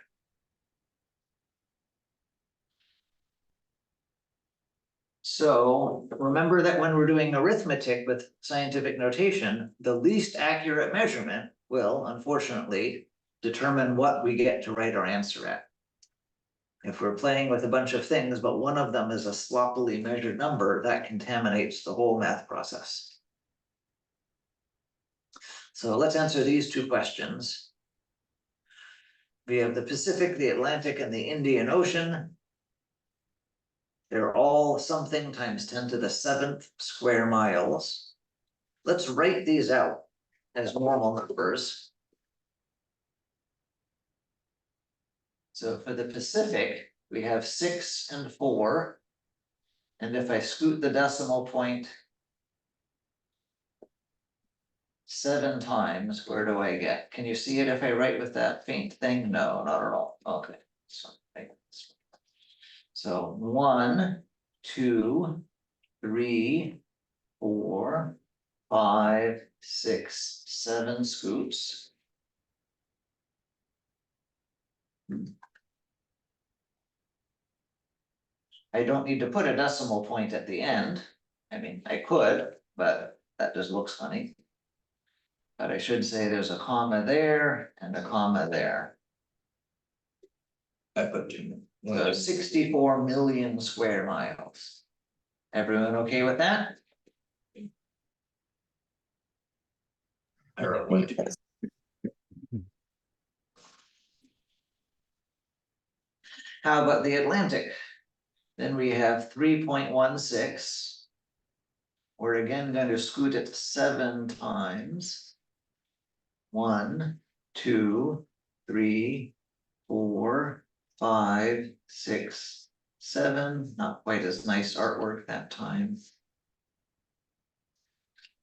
So remember that when we're doing arithmetic with scientific notation, the least accurate measurement will unfortunately determine what we get to write our answer at. If we're playing with a bunch of things, but one of them is a sloppily measured number, that contaminates the whole math process. So let's answer these two questions. We have the Pacific, the Atlantic, and the Indian Ocean. They're all something times 10 to the 7th square miles. Let's write these out as normal numbers. So for the Pacific, we have 6 and 4. And if I scoot the decimal point 7 times, where do I get? Can you see it if I write with that faint thing? No, not at all. Okay. So 1, 2, 3, 4, 5, 6, 7 scoots. I don't need to put a decimal point at the end. I mean, I could, but that just looks funny. But I should say there's a comma there and a comma there. I put 2. So 64 million square miles. Everyone okay with that? I wrote 1, 2. How about the Atlantic? Then we have 3.16. We're again going to scoot it 7 times. 1, 2, 3, 4, 5, 6, 7. Not quite as nice artwork that time.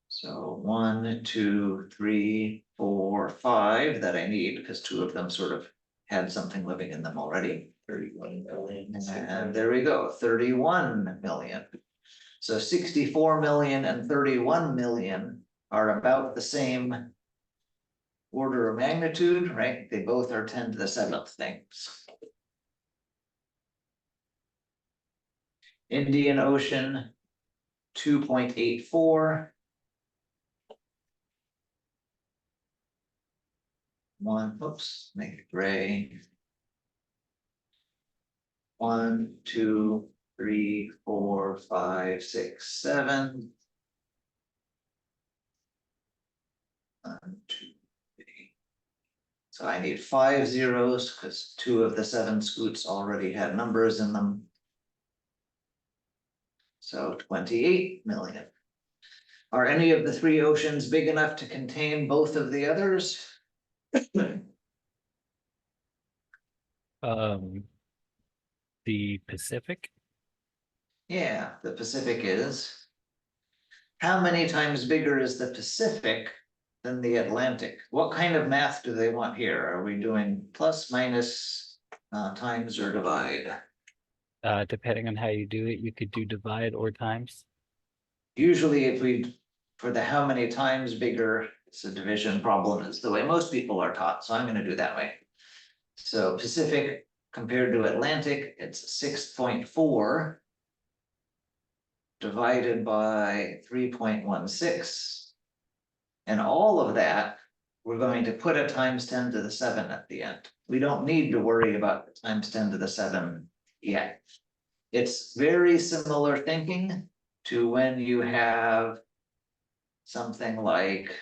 So 1, 2, 3, 4, 5 that I need because 2 of them sort of had something living in them already. 31 million. And there we go, 31 million. So 64 million and 31 million are about the same order of magnitude, right? They both are 10 to the 7th things. Indian Ocean, 2.84. 1, oops, make it gray. 1, 2, 3, 4, 5, 6, 7. 1, 2, 3. So I need 5 zeros because 2 of the 7 scoots already had numbers in them. So 28 million. Are any of the 3 oceans big enough to contain both of the others? The Pacific. Yeah, the Pacific is. How many times bigger is the Pacific than the Atlantic? What kind of math do they want here? Are we doing plus, minus, times, or divide? Depending on how you do it, you could do divide or times. Usually if we, for the how many times bigger, it's a division problem, is the way most people are taught, so I'm gonna do that way. So Pacific compared to Atlantic, it's 6.4 divided by 3.16. And all of that, we're going to put a times 10 to the 7 at the end. We don't need to worry about the times 10 to the 7 yet. It's very similar thinking to when you have something like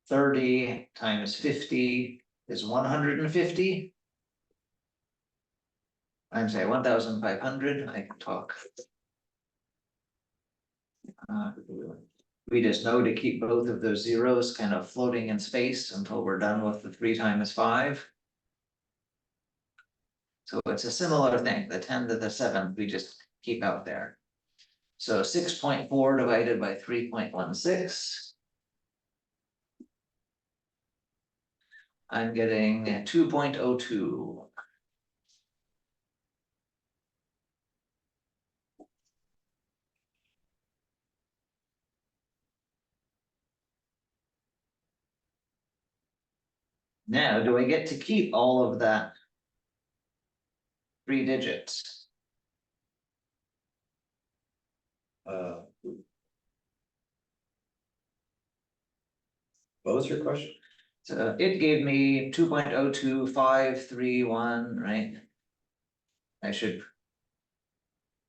30 times 50 is 150. I'm sorry, 1,500. I can talk. We just know to keep both of those zeros kind of floating in space until we're done with the 3 times 5. So it's a similar thing, the 10 to the 7th, we just keep out there. So 6.4 divided by 3.16. I'm getting 2.02. Now, do I get to keep all of that 3 digits. What was your question? So it gave me 2.02531, right? I should.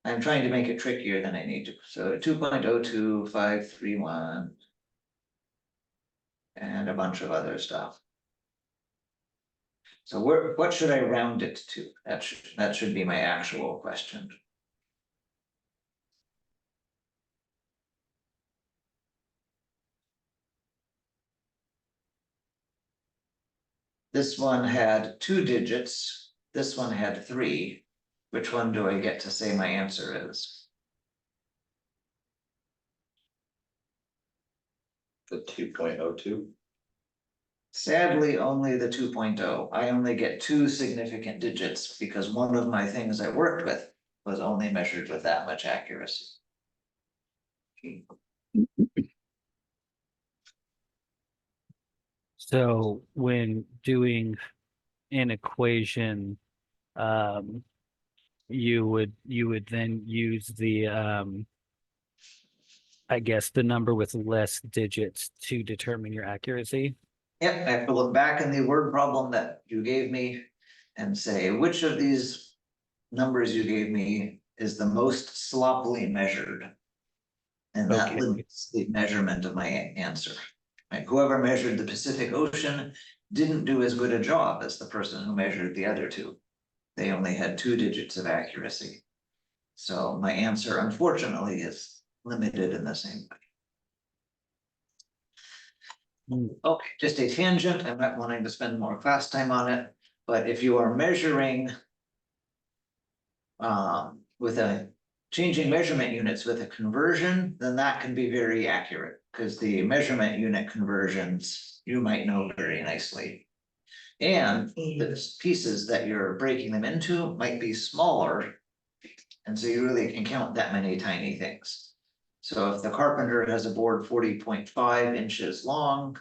I'm trying to make it trickier than I need to, so 2.02531. And a bunch of other stuff. So what should I round it to? That should be my actual question. This one had 2 digits, this one had 3. Which one do I get to say my answer is? The 2.02. Sadly, only the 2.0. I only get 2 significant digits because one of my things I worked with was only measured with that much accuracy. So when doing an equation, you would then use the I guess the number with less digits to determine your accuracy. Yep, I have to look back in the word problem that you gave me and say, which of these numbers you gave me is the most sloppily measured? And that Okay. limits the measurement of my answer. Like whoever measured the Pacific Ocean didn't do as good a job as the person who measured the other 2. They only had 2 digits of accuracy. So my answer, unfortunately, is limited in the same way. Okay, just a tangent. I'm not wanting to spend more class time on it, but if you are measuring with a changing measurement units with a conversion, then that can be very accurate because the measurement unit conversions you might know very nicely. And the pieces that you're breaking them into might be smaller. And so you really can count that many tiny things. So if the carpenter has a board 40.5 inches long,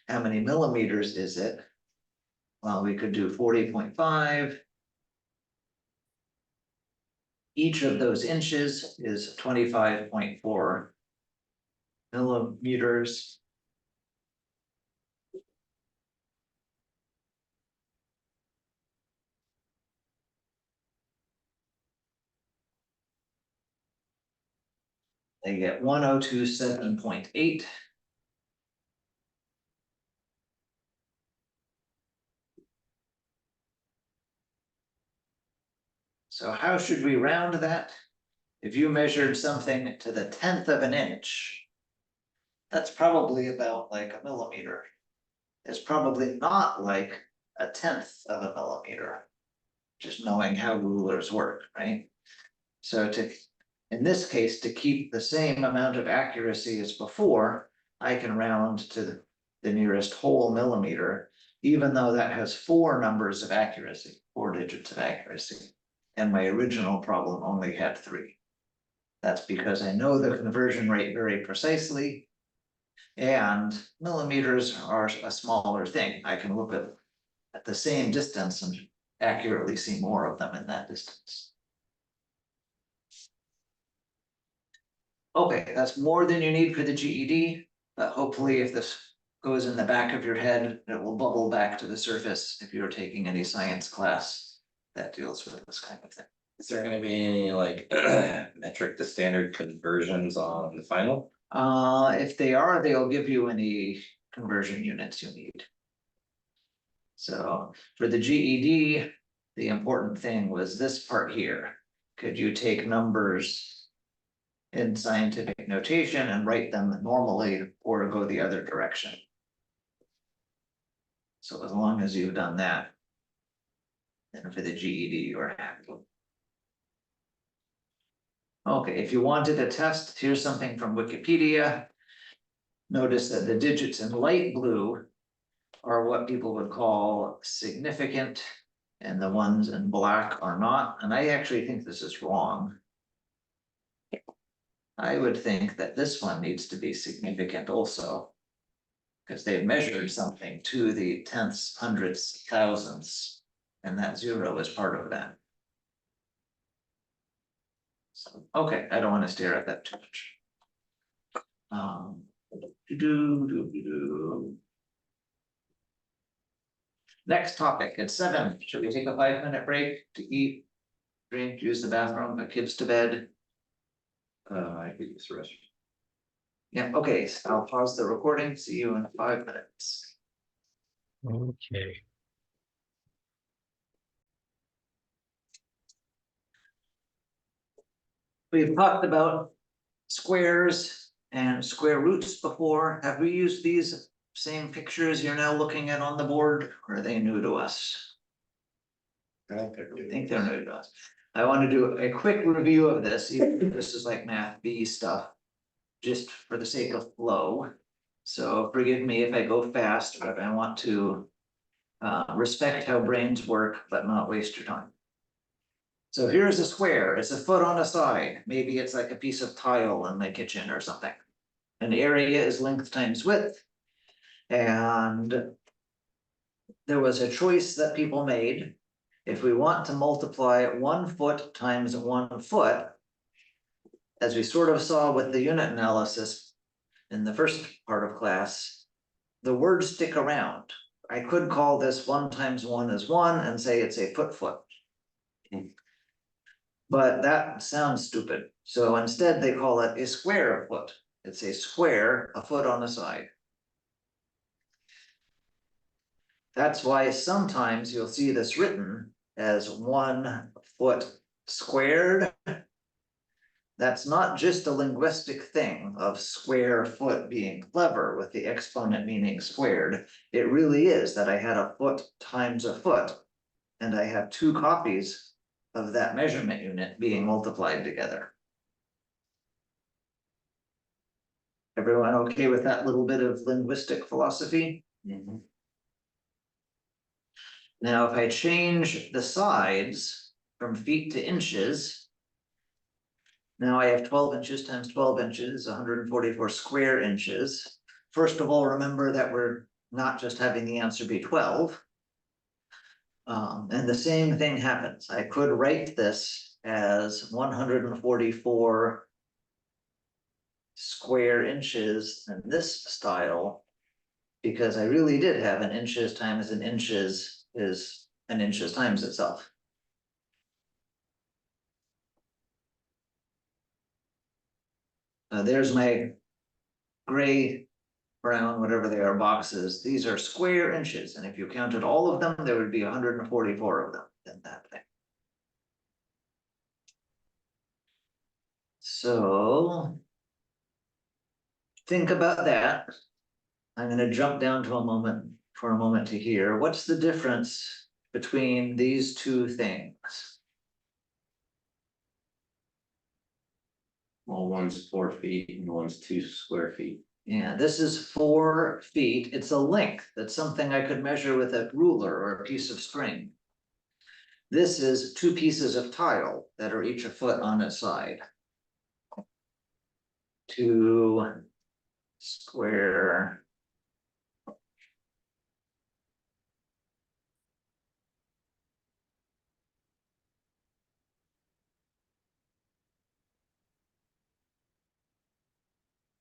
how many millimeters is it? Well, we could do 40.5. Each of those inches is 25.4 millimeters. They get 1027.8. So how should we round that? If you measured something to the 10th of an inch, that's probably about like a millimeter. It's probably not like a 10th of a millimeter. Just knowing how rulers work, right? So in this case, to keep the same amount of accuracy as before, I can round to the nearest whole millimeter, even though that has 4 numbers of accuracy, 4 digits of accuracy. And my original problem only had 3. That's because I know the conversion rate very precisely. And millimeters are a smaller thing. I can look at the same distance and accurately see more of them in that distance. Okay, that's more than you need for the GED, but hopefully if this goes in the back of your head, it will bubble back to the surface if you're taking any science class that deals with this kind of thing. Is there gonna be any like metric to standard conversions on the final? If they are, they'll give you any conversion units you need. So for the GED, the important thing was this part here. Could you take numbers in scientific notation and write them normally or go the other direction? So as long as you've done that, then for the GED, you're happy. Okay, if you wanted a test, here's something from Wikipedia. Notice that the digits in light blue are what people would call significant, and the ones in black are not. And I actually think this is wrong. I would think that this one needs to be significant also, because they've measured something to the tenths, hundredths, thousandths, and that 0 is part of that. So, okay, I don't wanna stare at that too much. Do. Next topic, it's 7, should we take a 5-minute break to eat, drink, use the bathroom, put kids to bed? I could use the rest. Yeah, okay, so I'll pause the recording, see you in 5 minutes. Okay. We've talked about squares and square roots before. Have we used these same pictures you're now looking at on the board, or are they new to us? I think they're new to us. I want to do a quick review of this, even if this is like math B stuff, just for the sake of flow. So forgive me if I go fast, but I want to respect how brains work, but not waste your time. So here's a square, it's a foot on a side, maybe it's like a piece of tile in my kitchen or something. And the area is length times width. And there was a choice that people made. If we want to multiply 1 foot times 1 foot, as we sort of saw with the unit analysis in the first part of class, the words stick around. I could call this 1 times 1 is 1 and say it's a foot. But that sounds stupid. So instead they call it a square foot. It's a square, a foot on the side. That's why sometimes you'll see this written as 1 foot squared. That's not just a linguistic thing of square foot being clever with the exponent meaning squared. It really is that I had a foot times a foot. And I have 2 copies of that measurement unit being multiplied together. Everyone okay with that little bit of linguistic philosophy? Now, if I change the sides from feet to inches, now I have 12 inches times 12 inches, 144 square inches. First of all, remember that we're not just having the answer be 12. And the same thing happens. I could write this as 144 square inches in this style, because I really did have an inches times an inches is an inches times itself. There's my gray, brown, whatever they are boxes. These are square inches, and if you counted all of them, there would be 144 of them in that thing. So think about that. I'm going to jump down to a moment to hear what's the difference between these 2 things. Well, one's 4 feet and one's 2 square feet. Yeah, this is 4 feet. It's a length. That's something I could measure with a ruler or a piece of string. This is 2 pieces of tile that are each a foot on its side. 2 square.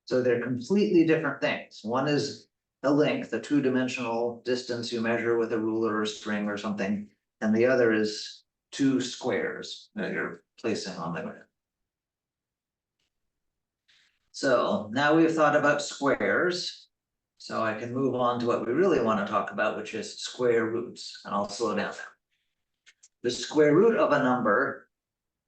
So they're completely different things. One is a length, a 2-dimensional distance you measure with a ruler or string or something. And the other is 2 squares that you're placing on the ground. So now we've thought about squares. So I can move on to what we really want to talk about, which is square roots, and I'll slow down. The square root of a number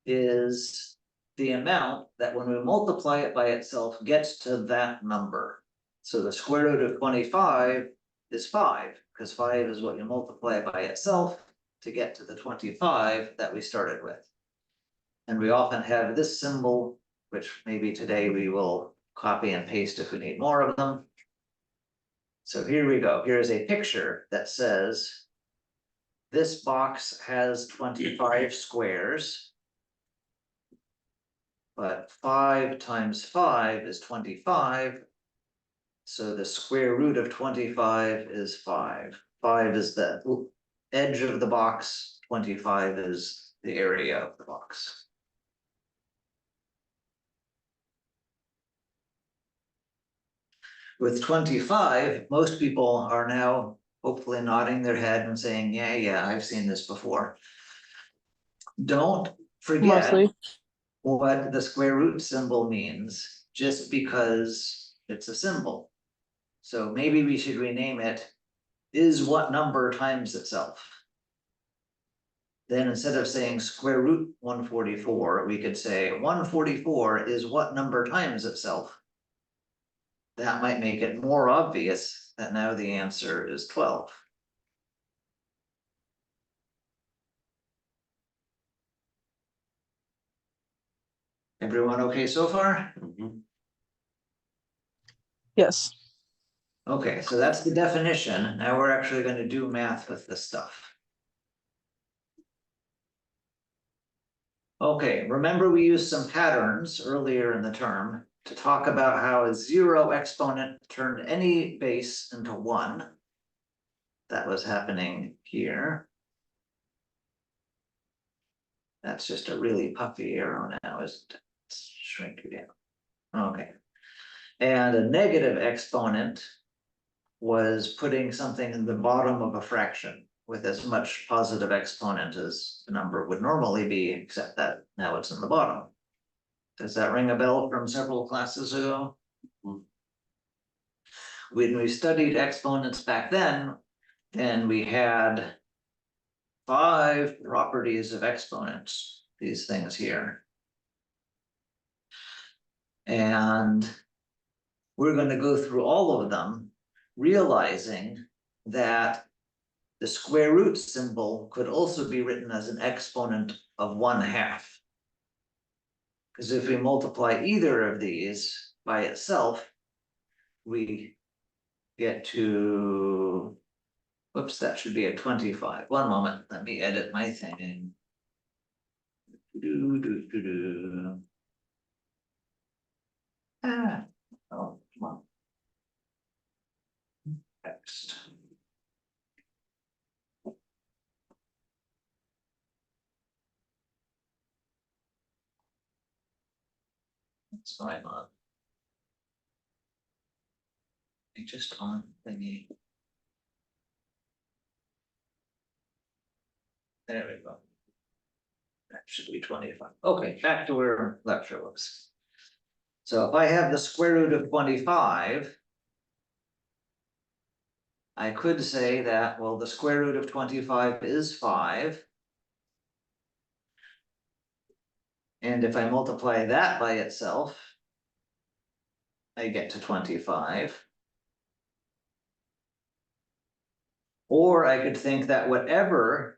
is the amount that when we multiply it by itself gets to that number. So the square root of 25 is 5, because 5 is what you multiply by itself to get to the 25 that we started with. And we often have this symbol, which maybe today we will copy and paste if we need more of them. So here we go. Here's a picture that says this box has 25 squares. But 5 times 5 is 25. So the square root of 25 is 5. 5 is the edge of the box, 25 is the area of the box. With 25, most people are now hopefully nodding their head and saying, yeah, I've seen this before. Don't forget Mostly. what the square root symbol means, just because it's a symbol. So maybe we should rename it, is what number times itself. Then instead of saying square root 144, we could say 144 is what number times itself. That might make it more obvious that now the answer is 12. Everyone okay so far? Yes. Okay, so that's the definition. Now we're actually going to do math with this stuff. Okay, remember we used some patterns earlier in the term to talk about how a 0 exponent turned any base into 1. That was happening here. That's just a really puffy arrow now, isn't it? Let's shrink it down. Okay. And a negative exponent was putting something in the bottom of a fraction with as much positive exponent as the number would normally be, except that now it's in the bottom. Does that ring a bell from several classes ago? When we studied exponents back then we had 5 properties of exponents, these things here. And we're going to go through all of them, realizing that the square root symbol could also be written as an exponent of 1/2. Because if we multiply either of these by itself, we get to, whoops, that should be a 25. One moment, let me edit my thing. Ah, oh, come on. Next. What's going on? I just on thingy. There we go. That should be 25. Okay, back to where lecture was. So if I have the square root of 25, I could say that, well, the square root of 25 is 5. And if I multiply that by itself, I get to 25. Or I could think that whatever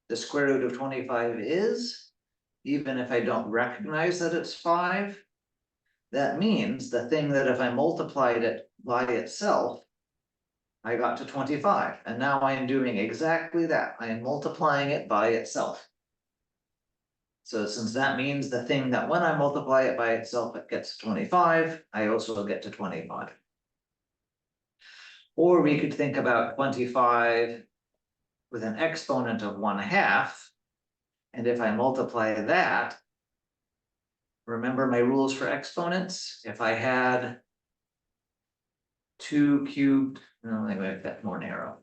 the square root of 25 is, even if I don't recognize that it's 5, that means the thing that if I multiplied it by itself, I got to 25. And now I am doing exactly that. I am multiplying it by itself. So since that means the thing that when I multiply it by itself, it gets 25, I also get to 25. Or we could think about 25 with an exponent of 1/2. And if I multiply that, remember my rules for exponents? If I had 2 cubed, no, let me make that more narrow.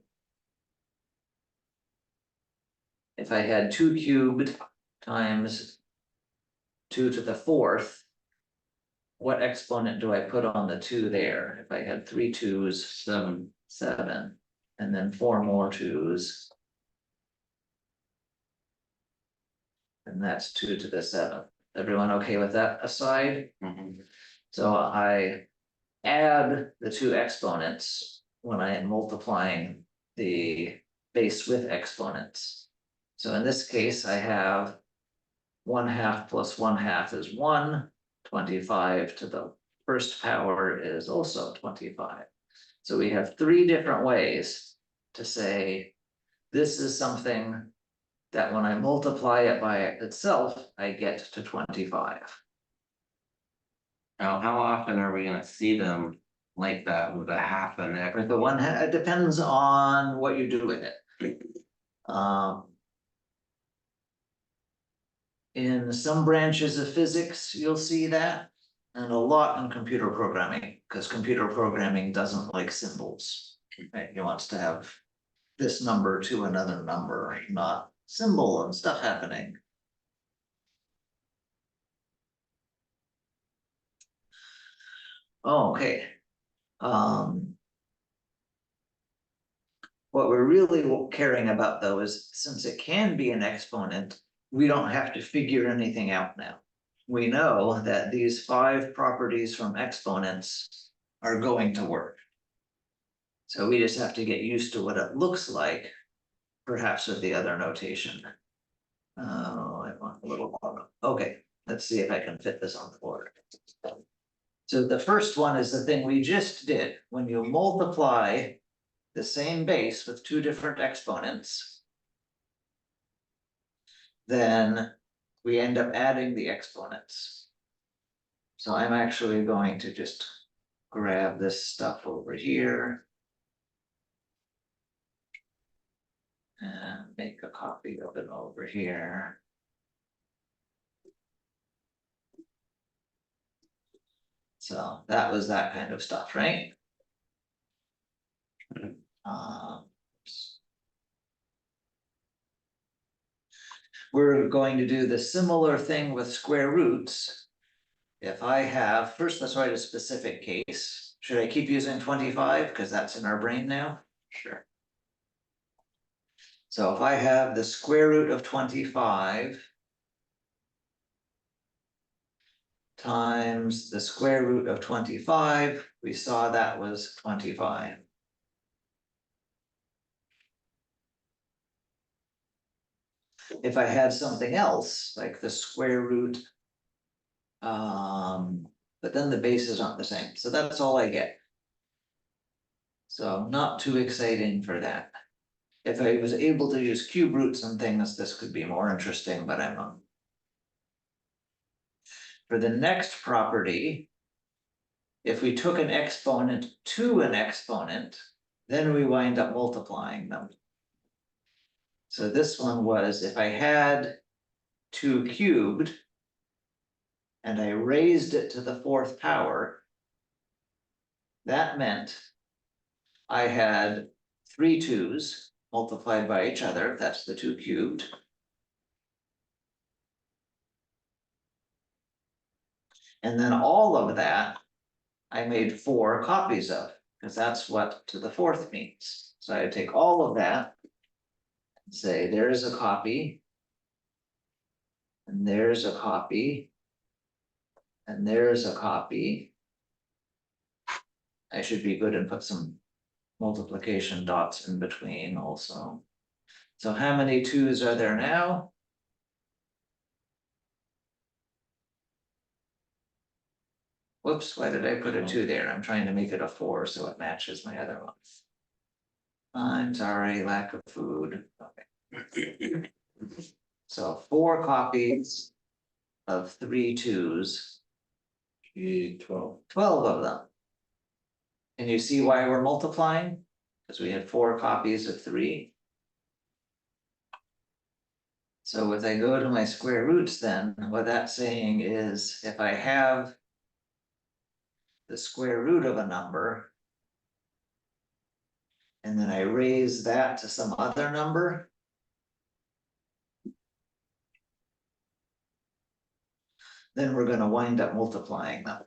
If I had 2 cubed times 2 to the 4th, what exponent do I put on the 2 there? If I had 3 2s, 7, and then 4 more 2s. And that's 2 to the 7th. Everyone okay with that aside? So I add the 2 exponents when I am multiplying the base with exponents. So in this case, I have 1/2 plus 1/2 is 1. 25 to the first power is also 25. So we have 3 different ways to say this is something that when I multiply it by itself, I get to 25. Now, how often are we gonna see them like that with a half and Or everything? the it depends on what you do with it. In some branches of physics, you'll see that. And a lot in computer programming, because computer programming doesn't like symbols. Right, it wants to have this number to another number, not symbol and stuff happening. Oh, okay. What we're really caring about though is since it can be an exponent, we don't have to figure anything out now. We know that these 5 properties from exponents are going to work. So we just have to get used to what it looks like, perhaps with the other notation. Oh, I want a little more. Okay, let's see if I can fit this on the board. So the first one is the thing we just did. When you multiply the same base with 2 different exponents, then we end up adding the exponents. So I'm actually going to just grab this stuff over here. And make a copy of it over here. So that was that kind of stuff, right? We're going to do the similar thing with square roots. If I have, first let's write a specific case. Should I keep using 25? Because that's in our brain now? Sure. So if I have the square root of 25 times the square root of 25, we saw that was 25. If I had something else, like the square root, but then the bases aren't the same, so that's all I get. So not too exciting for that. If I was able to use cube roots and things, this could be more interesting, but I'm not. For the next property, if we took an exponent to an exponent, then we wind up multiplying them. So this one was if I had 2 cubed and I raised it to the 4th power, that meant I had 3 2's multiplied by each other, that's the 2 cubed. And then all of that, I made 4 copies of, because that's what to the 4th means. So I take all of that, and say there's a copy, and there's a copy, and there's a copy. I should be good and put some multiplication dots in between also. So how many 2's are there now? Whoops, why did I put a 2 there? I'm trying to make it a 4 so it matches my other one. I'm sorry, lack of food. Okay. So 4 copies of 3 2's. 12. 12 of them. And you see why we're multiplying? Because we had 4 copies of 3. So if I go to my square roots, then what that's saying is if I have the square root of a number, and then I raise that to some other number, then we're going to wind up multiplying them.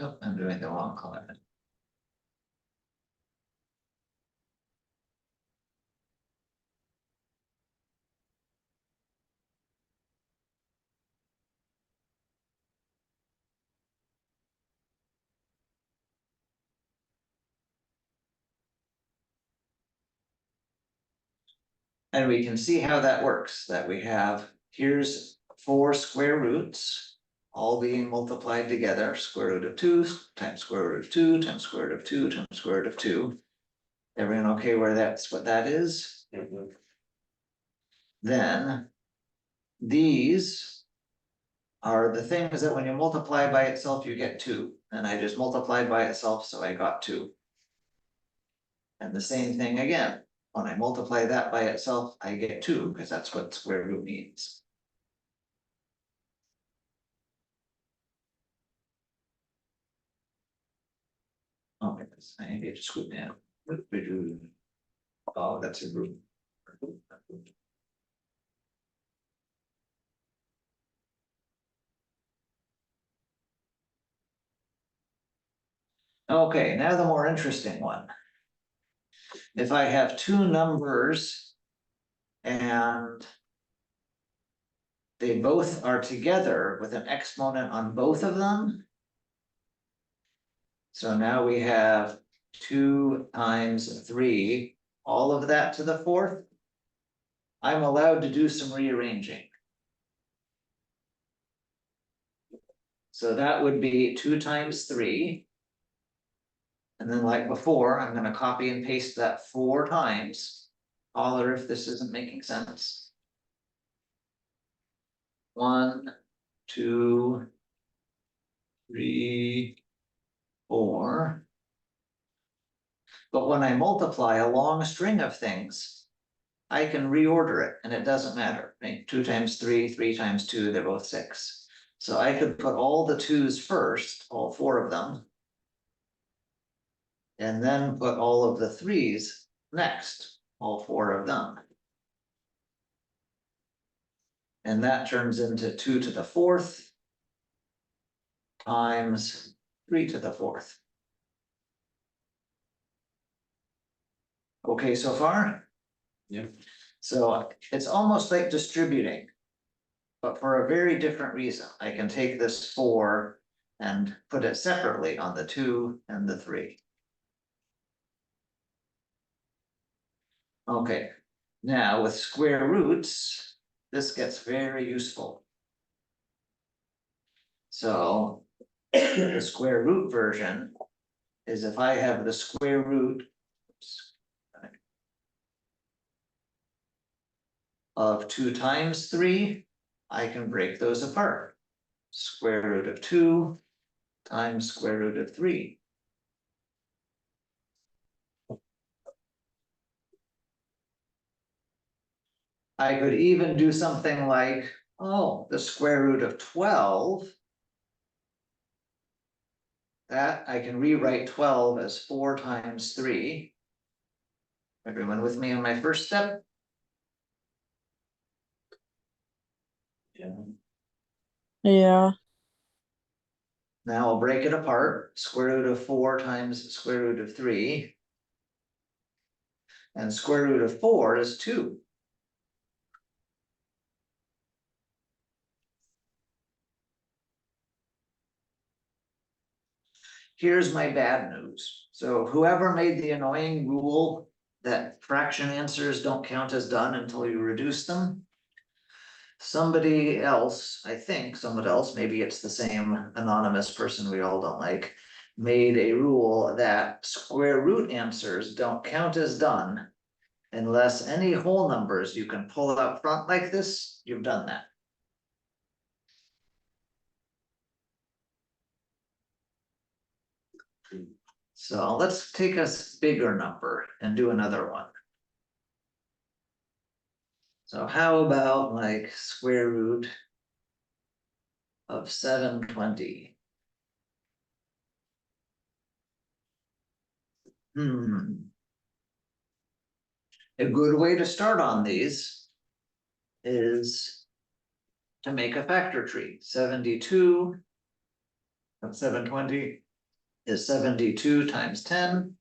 Oh, I'm doing the wrong color. And we can see how that works, that we have, here's 4 square roots, all being multiplied together, square root of 2 times square root of 2 times square root of 2 times square root of 2. Everyone okay where that's what that is? Then these are the things that when you multiply by itself, you get 2. And I just multiplied by itself, so I got 2. And the same thing again, when I multiply that by itself, I get 2, because that's what square root means. Oh, my goodness, I need to scoot down. Oh, that's a root. Okay, now the more interesting one. If I have two numbers and they both are together with an exponent on both of them. So now we have 2 times 3, all of that to the 4th. I'm allowed to do some rearranging. So that would be 2 times 3. And then like before, I'm gonna copy and paste that 4 times. Holler if this isn't making sense. 1, 2, 3, 4. But when I multiply a long string of things, I can reorder it and it doesn't matter. Right? 2 times 3, 3 times 2, they're both 6. So I could put all the 2's first, all 4 of them. And then put all of the 3's next, all 4 of them. And that turns into 2 to the 4th times 3 to the 4th. Okay, so far? Yep. So it's almost like distributing. But for a very different reason. I can take this 4 and put it separately on the 2 and the 3. Okay, now with square roots, this gets very useful. So the square root version is if I have the square root of 2 times 3, I can break those apart. Square root of 2 times square root of 3. I could even do something like, oh, the square root of 12. That I can rewrite 12 as 4 times 3. Everyone with me on my first step? Yeah. Yeah, Now I'll break it apart. Square root of 4 times square root of 3. And square root of 4 is 2. Here's my bad news. So whoever made the annoying rule that fraction answers don't count as done until you reduce them. Somebody else, I think somebody else, maybe it's the same anonymous person we all don't like, made a rule that square root answers don't count as done unless any whole numbers you can pull out front like this, you've done that. So let's take a bigger number and do another one. So how about like square root of 720? A good way to start on these is to make a factor tree. 72 of 720 is 72 times 10.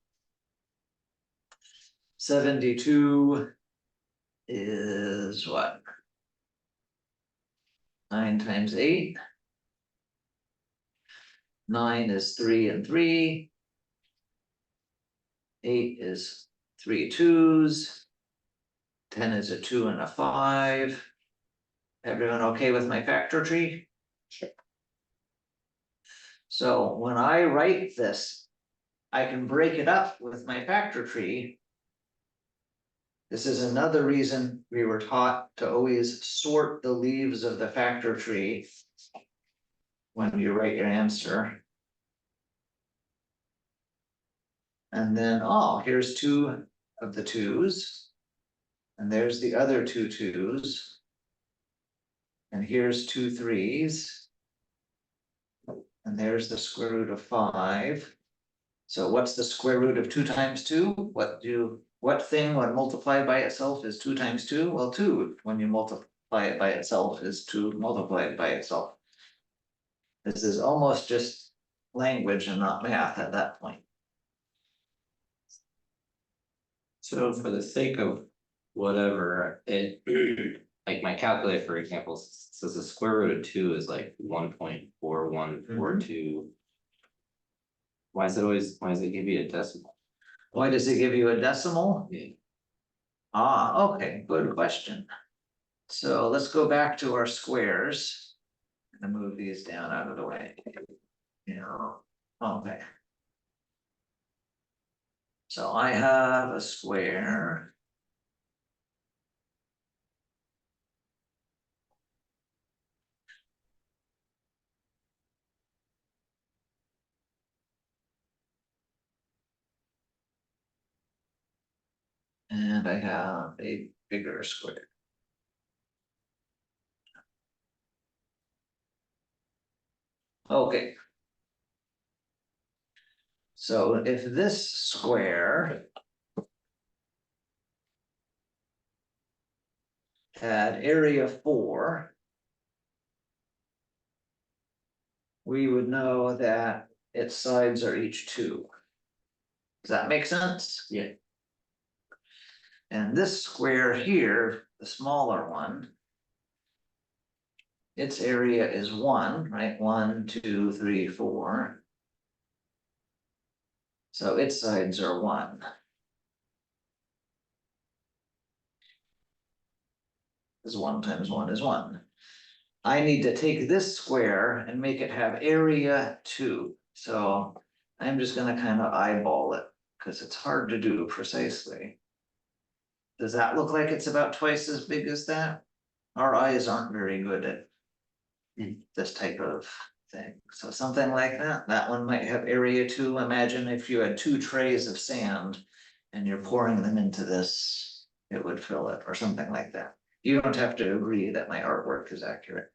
72 is what? 9 times 8. 9 is 3 and 3. 8 is 3 2s. 10 is a 2 and a 5. Everyone okay with my factor tree? Sure. So when I write this, I can break it up with my factor tree. This is another reason we were taught to always sort the leaves of the factor tree when you write your answer. And then, oh, here's 2 of the 2s. And there's the other two 2s. And here's 2 3s. And there's the square root of 5. So what's the square root of 2 times 2? What thing when multiplied by itself is 2 times 2? Well, 2 when you multiply it by itself is 2 multiplied by itself. This is almost just language and not math at that point. So for the sake of whatever, it, like my calculator, for example, says the square root of 2 is like 1.4142. Why does it give you a decimal? Why does it give you a decimal? Yeah. Ah, okay, good question. So let's go back to our squares. And move these down out of the way. Okay. So I have a square. And I have a bigger square. Okay. So if this square had area 4, we would know that its sides are each 2. Does that make sense? Yeah. And this square here, the smaller one, its area is 1, right? 1, 2, 3, 4. So its sides are 1. Because 1 times 1 is 1. I need to take this square and make it have area 2. So I'm just gonna kind of eyeball it, because it's hard to do precisely. Does that look like it's about twice as big as that? Our eyes aren't very good at this type of thing. So something like that, that one might have area 2. Imagine if you had 2 trays of sand and you're pouring them into this, it would fill it, or something like that. You don't have to agree that my artwork is accurate.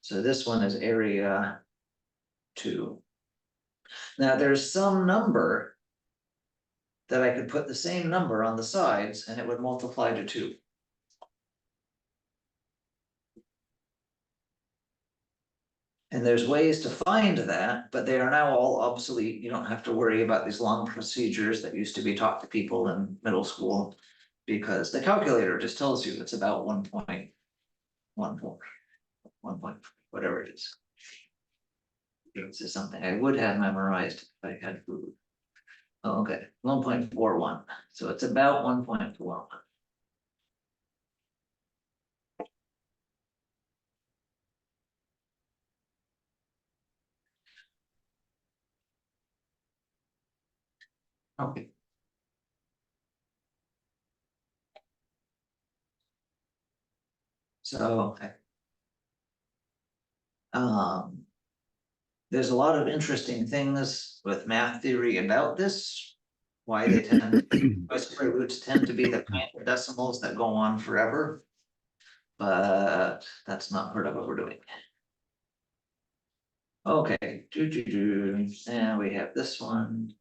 So this one is area 2. Now there's some number that I could put the same number on the sides and it would multiply to 2. And there's ways to find that, but they are now all obsolete. You don't have to worry about these long procedures that used to be taught to people in middle school. Because the calculator just tells you it's about 1.14, 1 point, whatever it is. This is something I would have memorized if I had food. Oh, okay, 1.41, so it's about 1.41. Okay. So. There's a lot of interesting things with math theory about this. Why they tend, why square roots tend to be the kind of decimals that go on forever. But that's not part of what we're doing. Okay, and we have this one.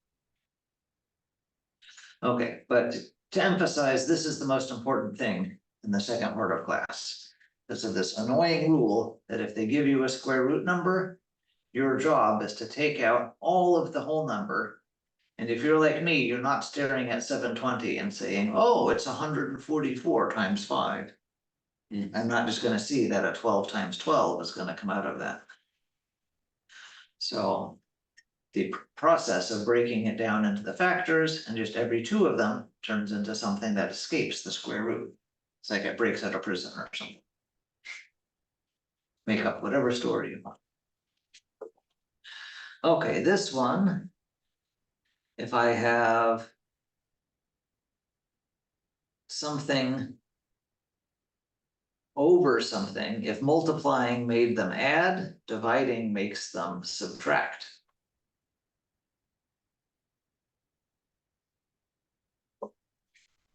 Okay, but to emphasize, this is the most important thing in the second part of class. Because of this annoying rule that if they give you a square root number, your job is to take out all of the whole number. And if you're like me, you're not staring at 720 and saying, oh, it's 144 times 5. I'm not just gonna see that a 12 times 12 is gonna come out of that. So the process of breaking it down into the factors and just every 2 of them turns into something that escapes the square root. It's like it breaks out of prison or something. Make up whatever story you want. Okay, this one, if I have something over something, if multiplying made them add, dividing makes them subtract.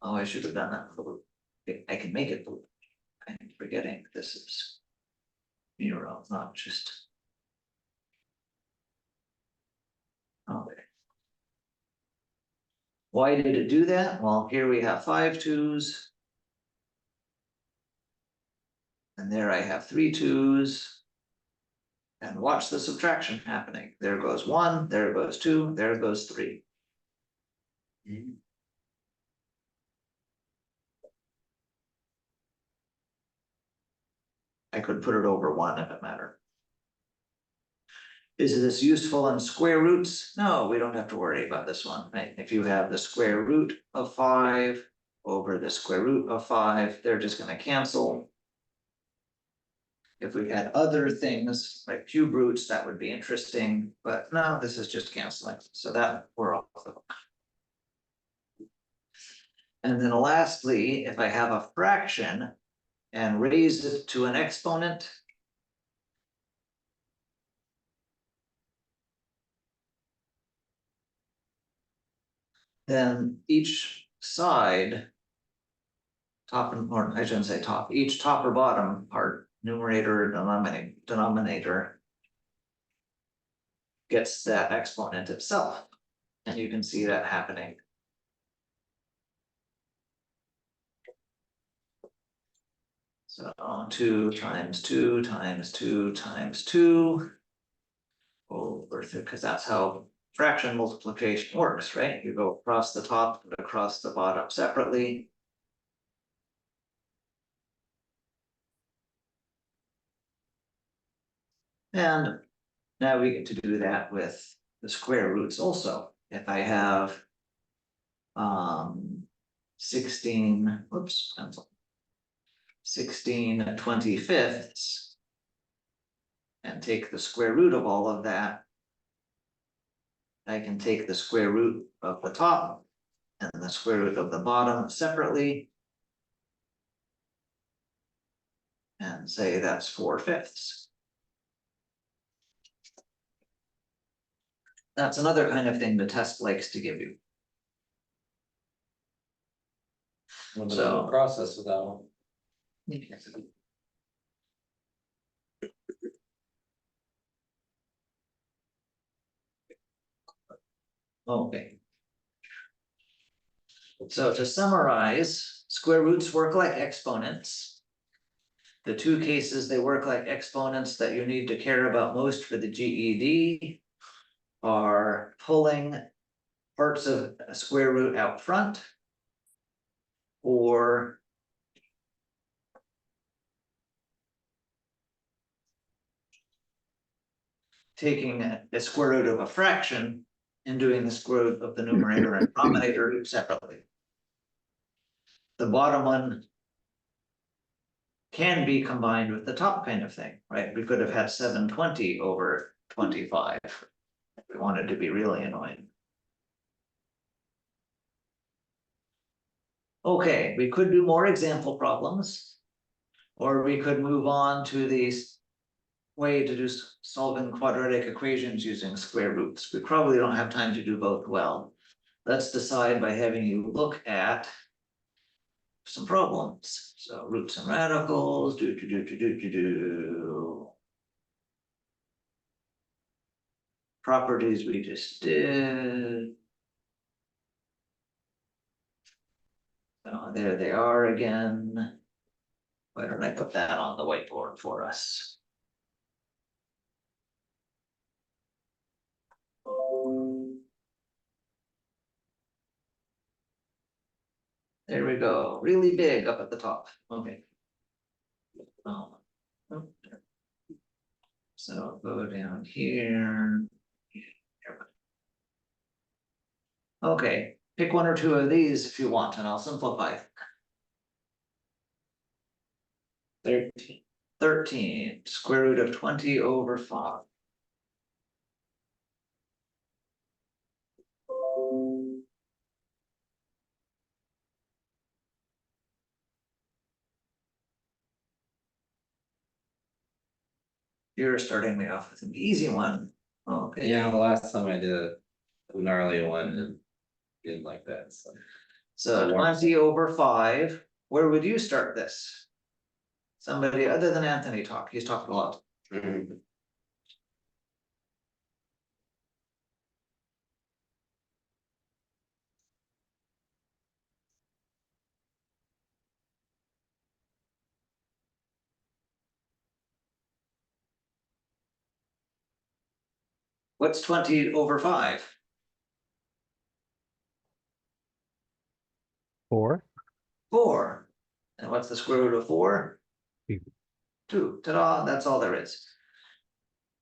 Oh, I should have done that. I can make it blue. I'm forgetting this is. Mural, not just. Okay. Why did it do that? Well, here we have 5 2s. And there I have 3 2s. And watch the subtraction happening. There goes 1, there goes 2, there goes 3. I could put it over 1 if it mattered. Is this useful in square roots? No, we don't have to worry about this one, right? If you have the square root of 5 over the square root of 5, they're just gonna cancel. If we had other things like cube roots, that would be interesting, but no, this is just canceling, so that we're off the hook. And then lastly, if I have a fraction and raise it to an exponent. Then each side. Top and, or I shouldn't say top, each top or bottom part, numerator, denominator. Gets that exponent itself, and you can see that happening. So 2 times 2 times 2 times 2. Over, because that's how fraction multiplication works, right? You go across the top and across the bottom separately. And now we get to do that with the square roots also. If I have 16, whoops, pencil. 16 25ths. And take the square root of all of that. I can take the square root of the top and the square root of the bottom separately. And say that's 4/5. That's another kind of thing the test likes to give you. A little bit of a process with that one. Okay. So to summarize, square roots work like exponents. The 2 cases they work like exponents that you need to care about most for the GED are pulling parts of a square root out front or taking a square root of a fraction and doing the square root of the numerator and denominator separately. The bottom one can be combined with the top kind of thing, right? We could have had 720 over 25 if we wanted to be really annoying. Okay, we could do more example problems, or we could move on to these way to do solving quadratic equations using square roots. We probably don't have time to do both well. Let's decide by having you look at some problems. So roots and radicals, properties we just did. So there they are again. Why don't I put that on the whiteboard for us? There we go, really big up at the top, okay. So go down here. Okay, pick 1 or 2 of these if you want, and I'll simplify. 13, square root of 20 over 5. You're starting me off with an easy one. Okay. Yeah, the last time I did a gnarly one, it didn't like that, so. So 20 over 5 where would you start this? Somebody other than Anthony talk, he's talked a lot. Mhm. What's 20/5? 4. 4. And what's the square root of 4? Two. 2. Ta-da, that's all there is.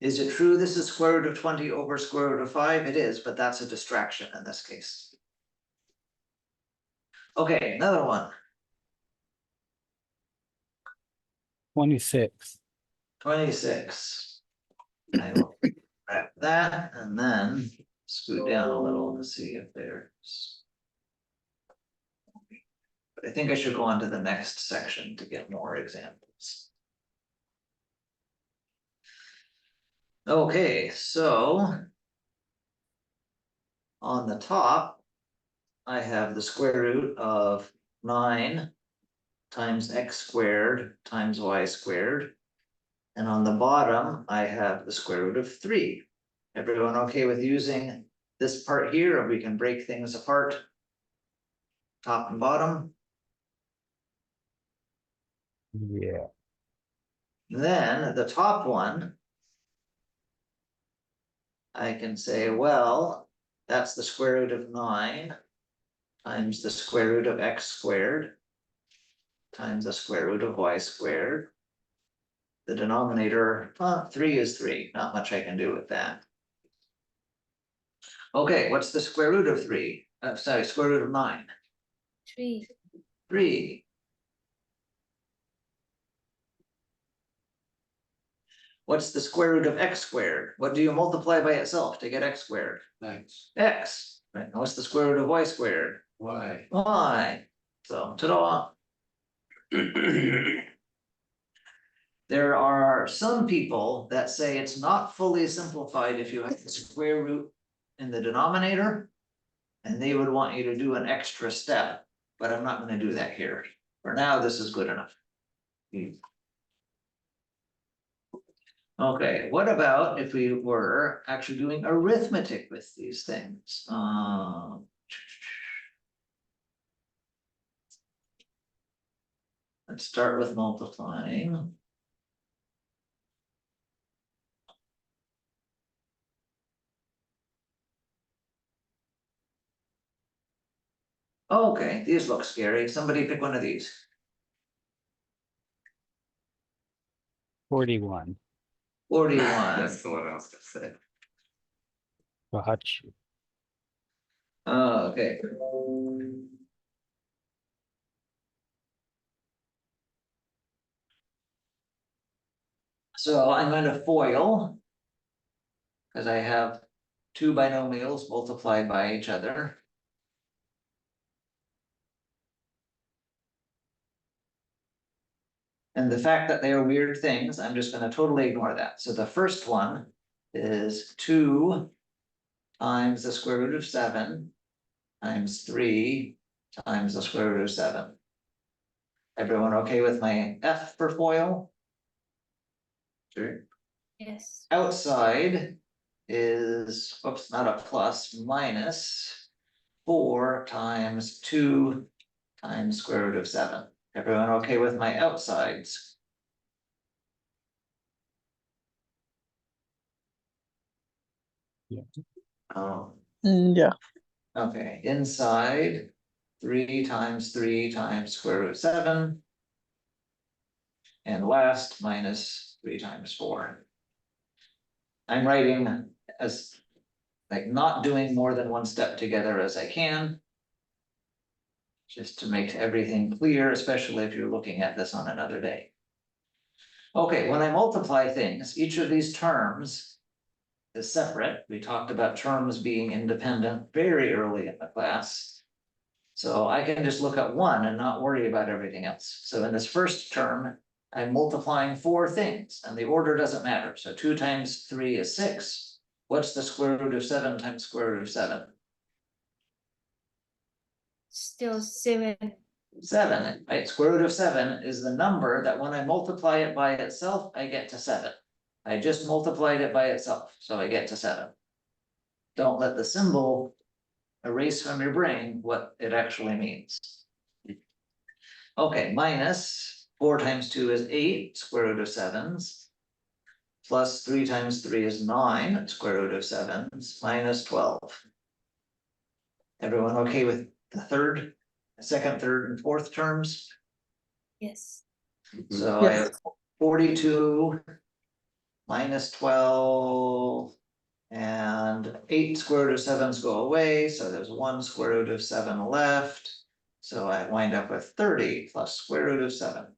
Is it true this is square root of 20 over square root of 5? It is, but that's a distraction in this case. Okay, another one. 26. 26. I will grab that and then scoot down a little to see if there's. But I think I should go on to the next section to get more examples. Okay, so. On the top. I have the square root of 9 times x squared times y squared. And on the bottom, I have the square root of 3. Everyone okay with using this part here, or we can break things apart? Top and bottom. Yeah. Then the top one. I can say, well, that's the square root of 9 times the square root of x squared times the square root of y squared. The denominator, 3 is 3, not much I can do with that. Okay, what's the square root of 3? Sorry, square root of 9? 3. 3. What's the square root of x squared? What do you multiply by itself to get x squared? Thanks. X. Right, and what's the square root of y squared? Why? Y. So, ta-da. There are some people that say it's not fully simplified if you have the square root in the denominator. And they would want you to do an extra step, but I'm not gonna do that here. For now, this is good enough. Okay, what about if we were actually doing arithmetic with these things? Let's start with multiplying. Okay, these look scary. Somebody pick one of these. 41. 41. That's the one I was gonna say. Watch. Okay. So I'm going to FOIL. Because I have two binomials multiplied by each other. And the fact that they are weird things, I'm just gonna totally ignore that. So the first one is 2 times the square root of 7 times 3 times the square root of 7. Everyone okay with my F for FOIL? Sure. Yes. Outside is, oops, not a plus, minus 4 times 2 times square root of 7. Everyone okay with my outsides? Yeah. Oh, Yeah. okay, inside 3 times square root of 7. And last minus 3 times 4. I'm writing as like not doing more than one step together as I can. Just to make everything clear, especially if you're looking at this on another day. Okay, when I multiply things, each of these terms is separate. We talked about terms being independent very early in the class. So I can just look at one and not worry about everything else. So in this first term, I'm multiplying 4 things and the order doesn't matter. So 2 times 3 is 6. What's the square root of 7 times square root of 7? Still 7. 7, right? Square root of 7 is the number that when I multiply it by itself, I get to 7. I just multiplied it by itself, so I get to 7. Don't let the symbol erase from your brain what it actually means. Okay, minus 4 times 2 is 8, square root of 7s. Plus 3 times 3 is 9, square root of 7s, minus 12. Everyone okay with the second, third, and fourth terms? Yes. So I Yes. have 42 minus 12 and 8 square root of 7s go away, so there's 1 square root of 7 left. So I wind up with 30 plus square root of 7.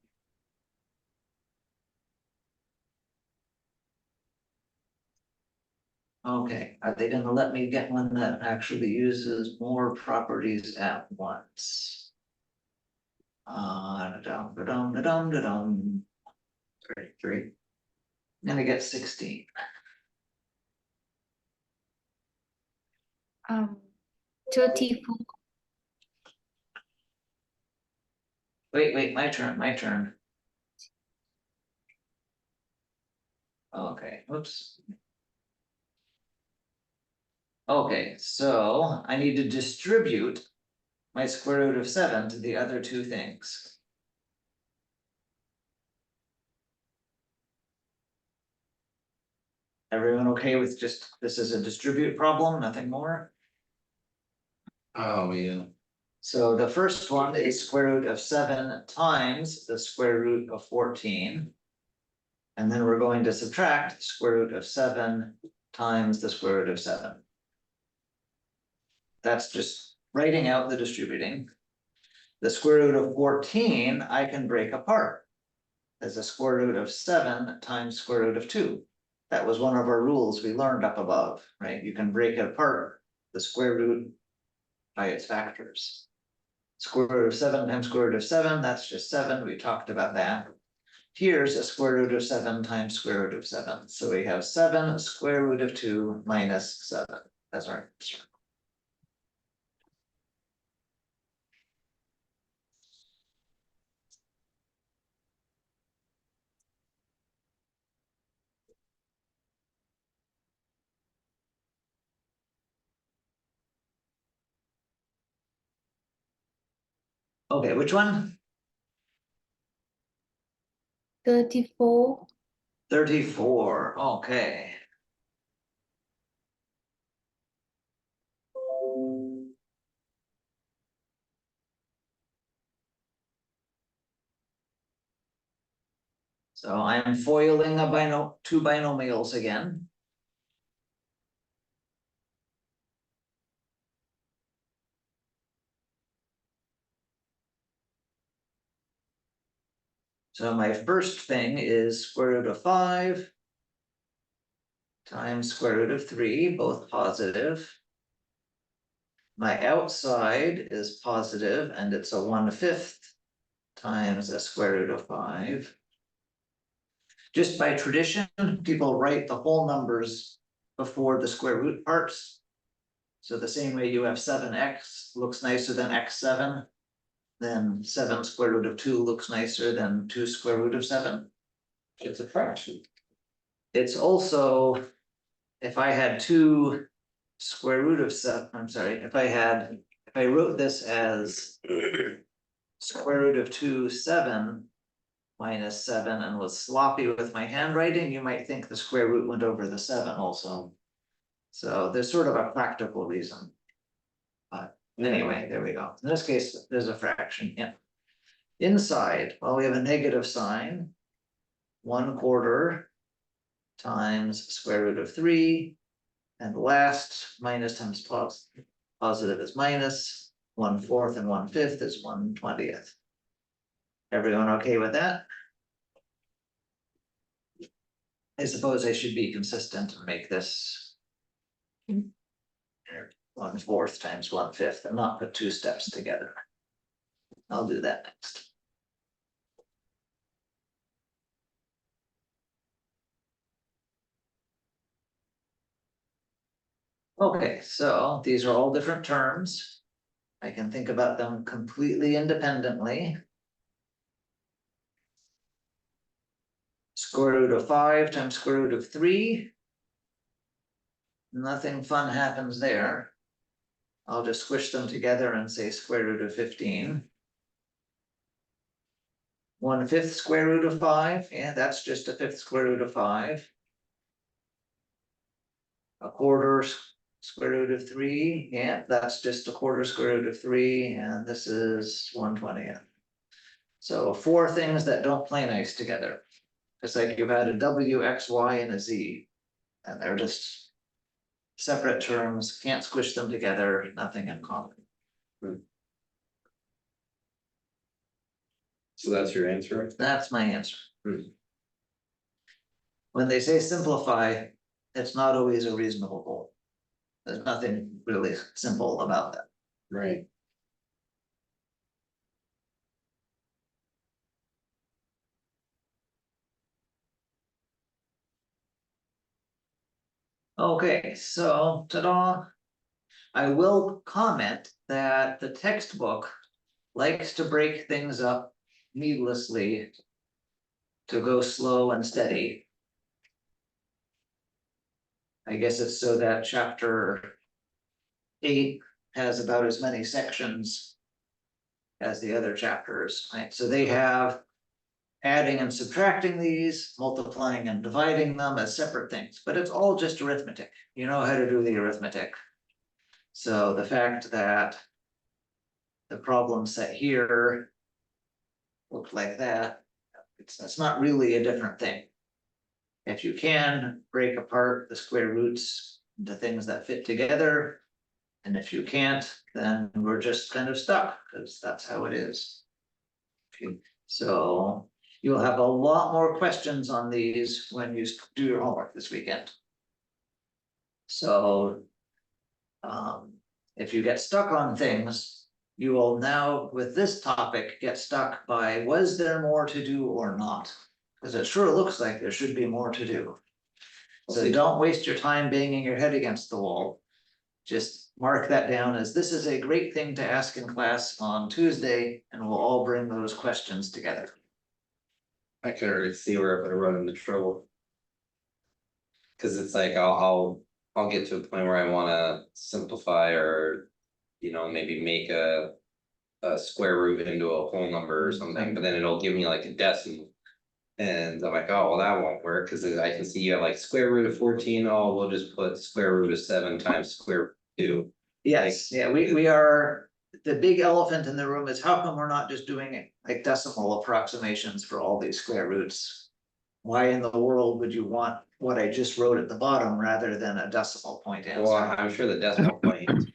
Okay, are they gonna let me get one that actually uses more properties at once? Da-dum, da-dum, da-dum, da-dum. 33. I'm gonna get 16. 34. Wait, my turn. Okay, oops. Okay, so I need to distribute my square root of 7 to the other two things. Everyone okay with just, this is a distribute problem, nothing more? Oh, yeah. So the first one is square root of 7 times the square root of 14. And then we're going to subtract the square root of 7 times the square root of 7. That's just writing out the distributing. The square root of 14, I can break apart as a square root of 7 times square root of 2. That was one of our rules we learned up above, right? You can break it apart, the square root by its factors. Square root of 7 times square root of 7, that's just 7, we talked about that. Here's a square root of 7 times square root of 7, so we have 7 square root of 2 minus 7, that's our answer. Okay, which one? 34. 34, okay. So I'm foiling two binomials again. So my first thing is square root of 5 times square root of 3, both positive. My outside is positive and it's a 1/5 times a square root of 5. Just by tradition, people write the whole numbers before the square root parts. So the same way you have 7x looks nicer than x7, then 7 square root of 2 looks nicer than 2 square root of 7. It's a fraction. It's also, if I had 2 square root of 7, I'm sorry, if I wrote this as square root of 2, 7 minus 7 and was sloppy with my handwriting, you might think the square root went over the 7 also. So there's sort of a practical reason. But anyway, there we go. In this case, there's a fraction, yeah. Inside, well, we have a negative sign. 1/4 times square root of 3. And last, minus times positive is minus. 1/4 and 1/5 is 1/20. Everyone okay with that? I suppose I should be consistent and make this 1/4 times 1/5 and not put 2 steps together. I'll do that next. Okay, so these are all different terms. I can think about them completely independently. Square root of 5 times square root of 3. Nothing fun happens there. I'll just squish them together and say square root of 15. 1/5 square root of 5, yeah, that's just a 5th square root of 5. A quarter square root of 3, yeah, that's just a quarter square root of 3, and this is 1/20th. So 4 things that don't play nice together. It's like you've had a W, X, Y, and a Z, and they're just separate terms, can't squish them together, nothing in common. So that's your answer? That's my answer. Hmm. When they say simplify, it's not always a reasonable goal. There's nothing really simple about that. Right. Okay, so ta-da. I will comment that the textbook likes to break things up needlessly to go slow and steady. I guess it's so that chapter 8 has about as many sections as the other chapters, right? So they have adding and subtracting these, multiplying and dividing them as separate things, but it's all just arithmetic. You know how to do the arithmetic. So the fact that the problem set here looked like that, it's not really a different thing. If you can break apart the square roots into things that fit together, and if you can't, then we're just kind of stuck, because that's how it is. Okay, so you'll have a lot more questions on these when you do your homework this weekend. So if you get stuck on things, you will now, with this topic, get stuck by, was there more to do or not? Because it sure looks like there should be more to do. So don't waste your time banging your head against the wall. Just mark that down as this is a great thing to ask in class on Tuesday, and we'll all bring those questions together. I can already see where I'm gonna run into trouble. Cause it's like I'll get to a point where I wanna simplify or, maybe make a square root into a whole number or something, but then it'll give me like a decimal. And I'm like, oh, well, that won't work, cause I can see you have like square root of 14. Oh, we'll just put square root of 7 times square root of 2. Yes, yeah, we are, the big elephant in the room is how come we're not just doing it like decimal approximations for all these square roots? Why in the world would you want what I just wrote at the bottom rather than a decimal point Well, answer? I'm sure the decimal point is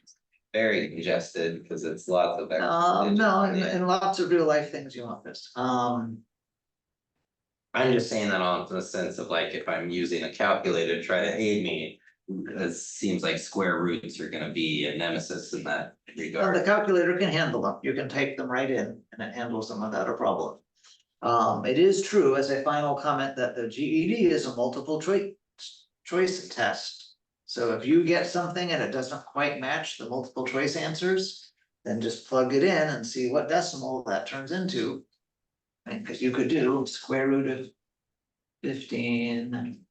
very congested, cause it's lots of. No, in lots of real life things you want this, I'm just saying that on the sense of like, if I'm using a calculator to try to aid me. It seems like square roots are gonna be a nemesis in that well, the regard. calculator can handle them, you can type them right in and it handles them without a problem. It is true as a final comment that the GED is a multiple choice test. So if you get something and it doesn't quite match the multiple choice answers, then just plug it in and see what decimal that turns into. Right, because you could do square root of 15.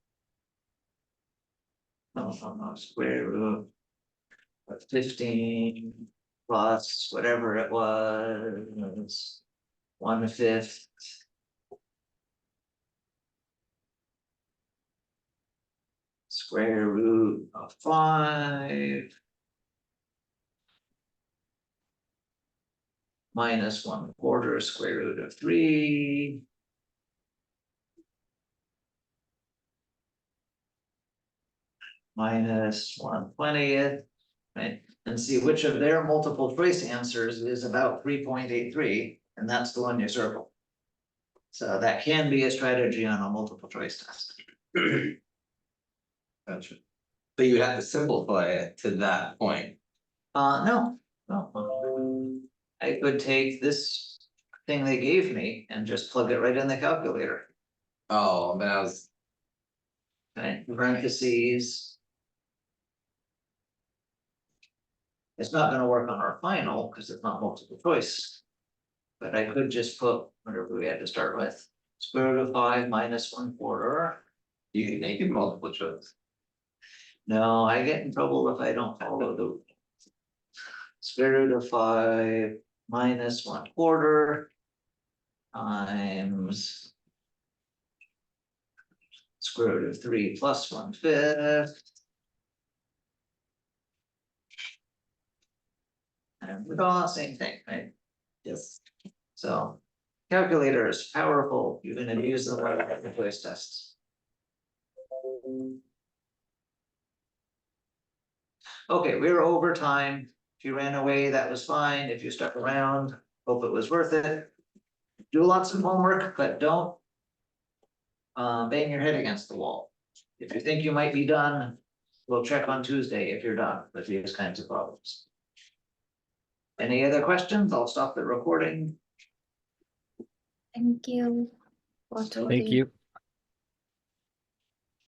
No, square root of 15 plus whatever it was, 1/5. Square root of 5. Minus 1/4 square root of 3. Minus 1/20th, right? And see which of their multiple choice answers is about 3.83, and that's the one you circle. So that can be a strategy on a multiple choice test. Gotcha. But you have to simplify it to that point. No. I could take this thing they gave me and just plug it right in the calculator, Oh, but I was, right? Parentheses. It's not gonna work on our final, because it's not multiple choice. But I could just put whatever we had to start with, square root of 5 minus 1/4. You can make it multiple choice. No, I get in trouble if I don't follow the. Square root of 5 minus 1/4. Times. Square root of 3 plus 1/5. And we're all the same thing, right? Yes. So, calculator is powerful, you can use them in the choice tests. Okay, we were over time. If you ran away, that was fine. If you stuck around, hope it was worth it. Do lots of homework, but don't. Bang your head against the wall. If you think you might be done, we'll check on Tuesday if you're done with these kinds of problems. Any other questions? I'll stop the recording. Thank you for Thank today. you.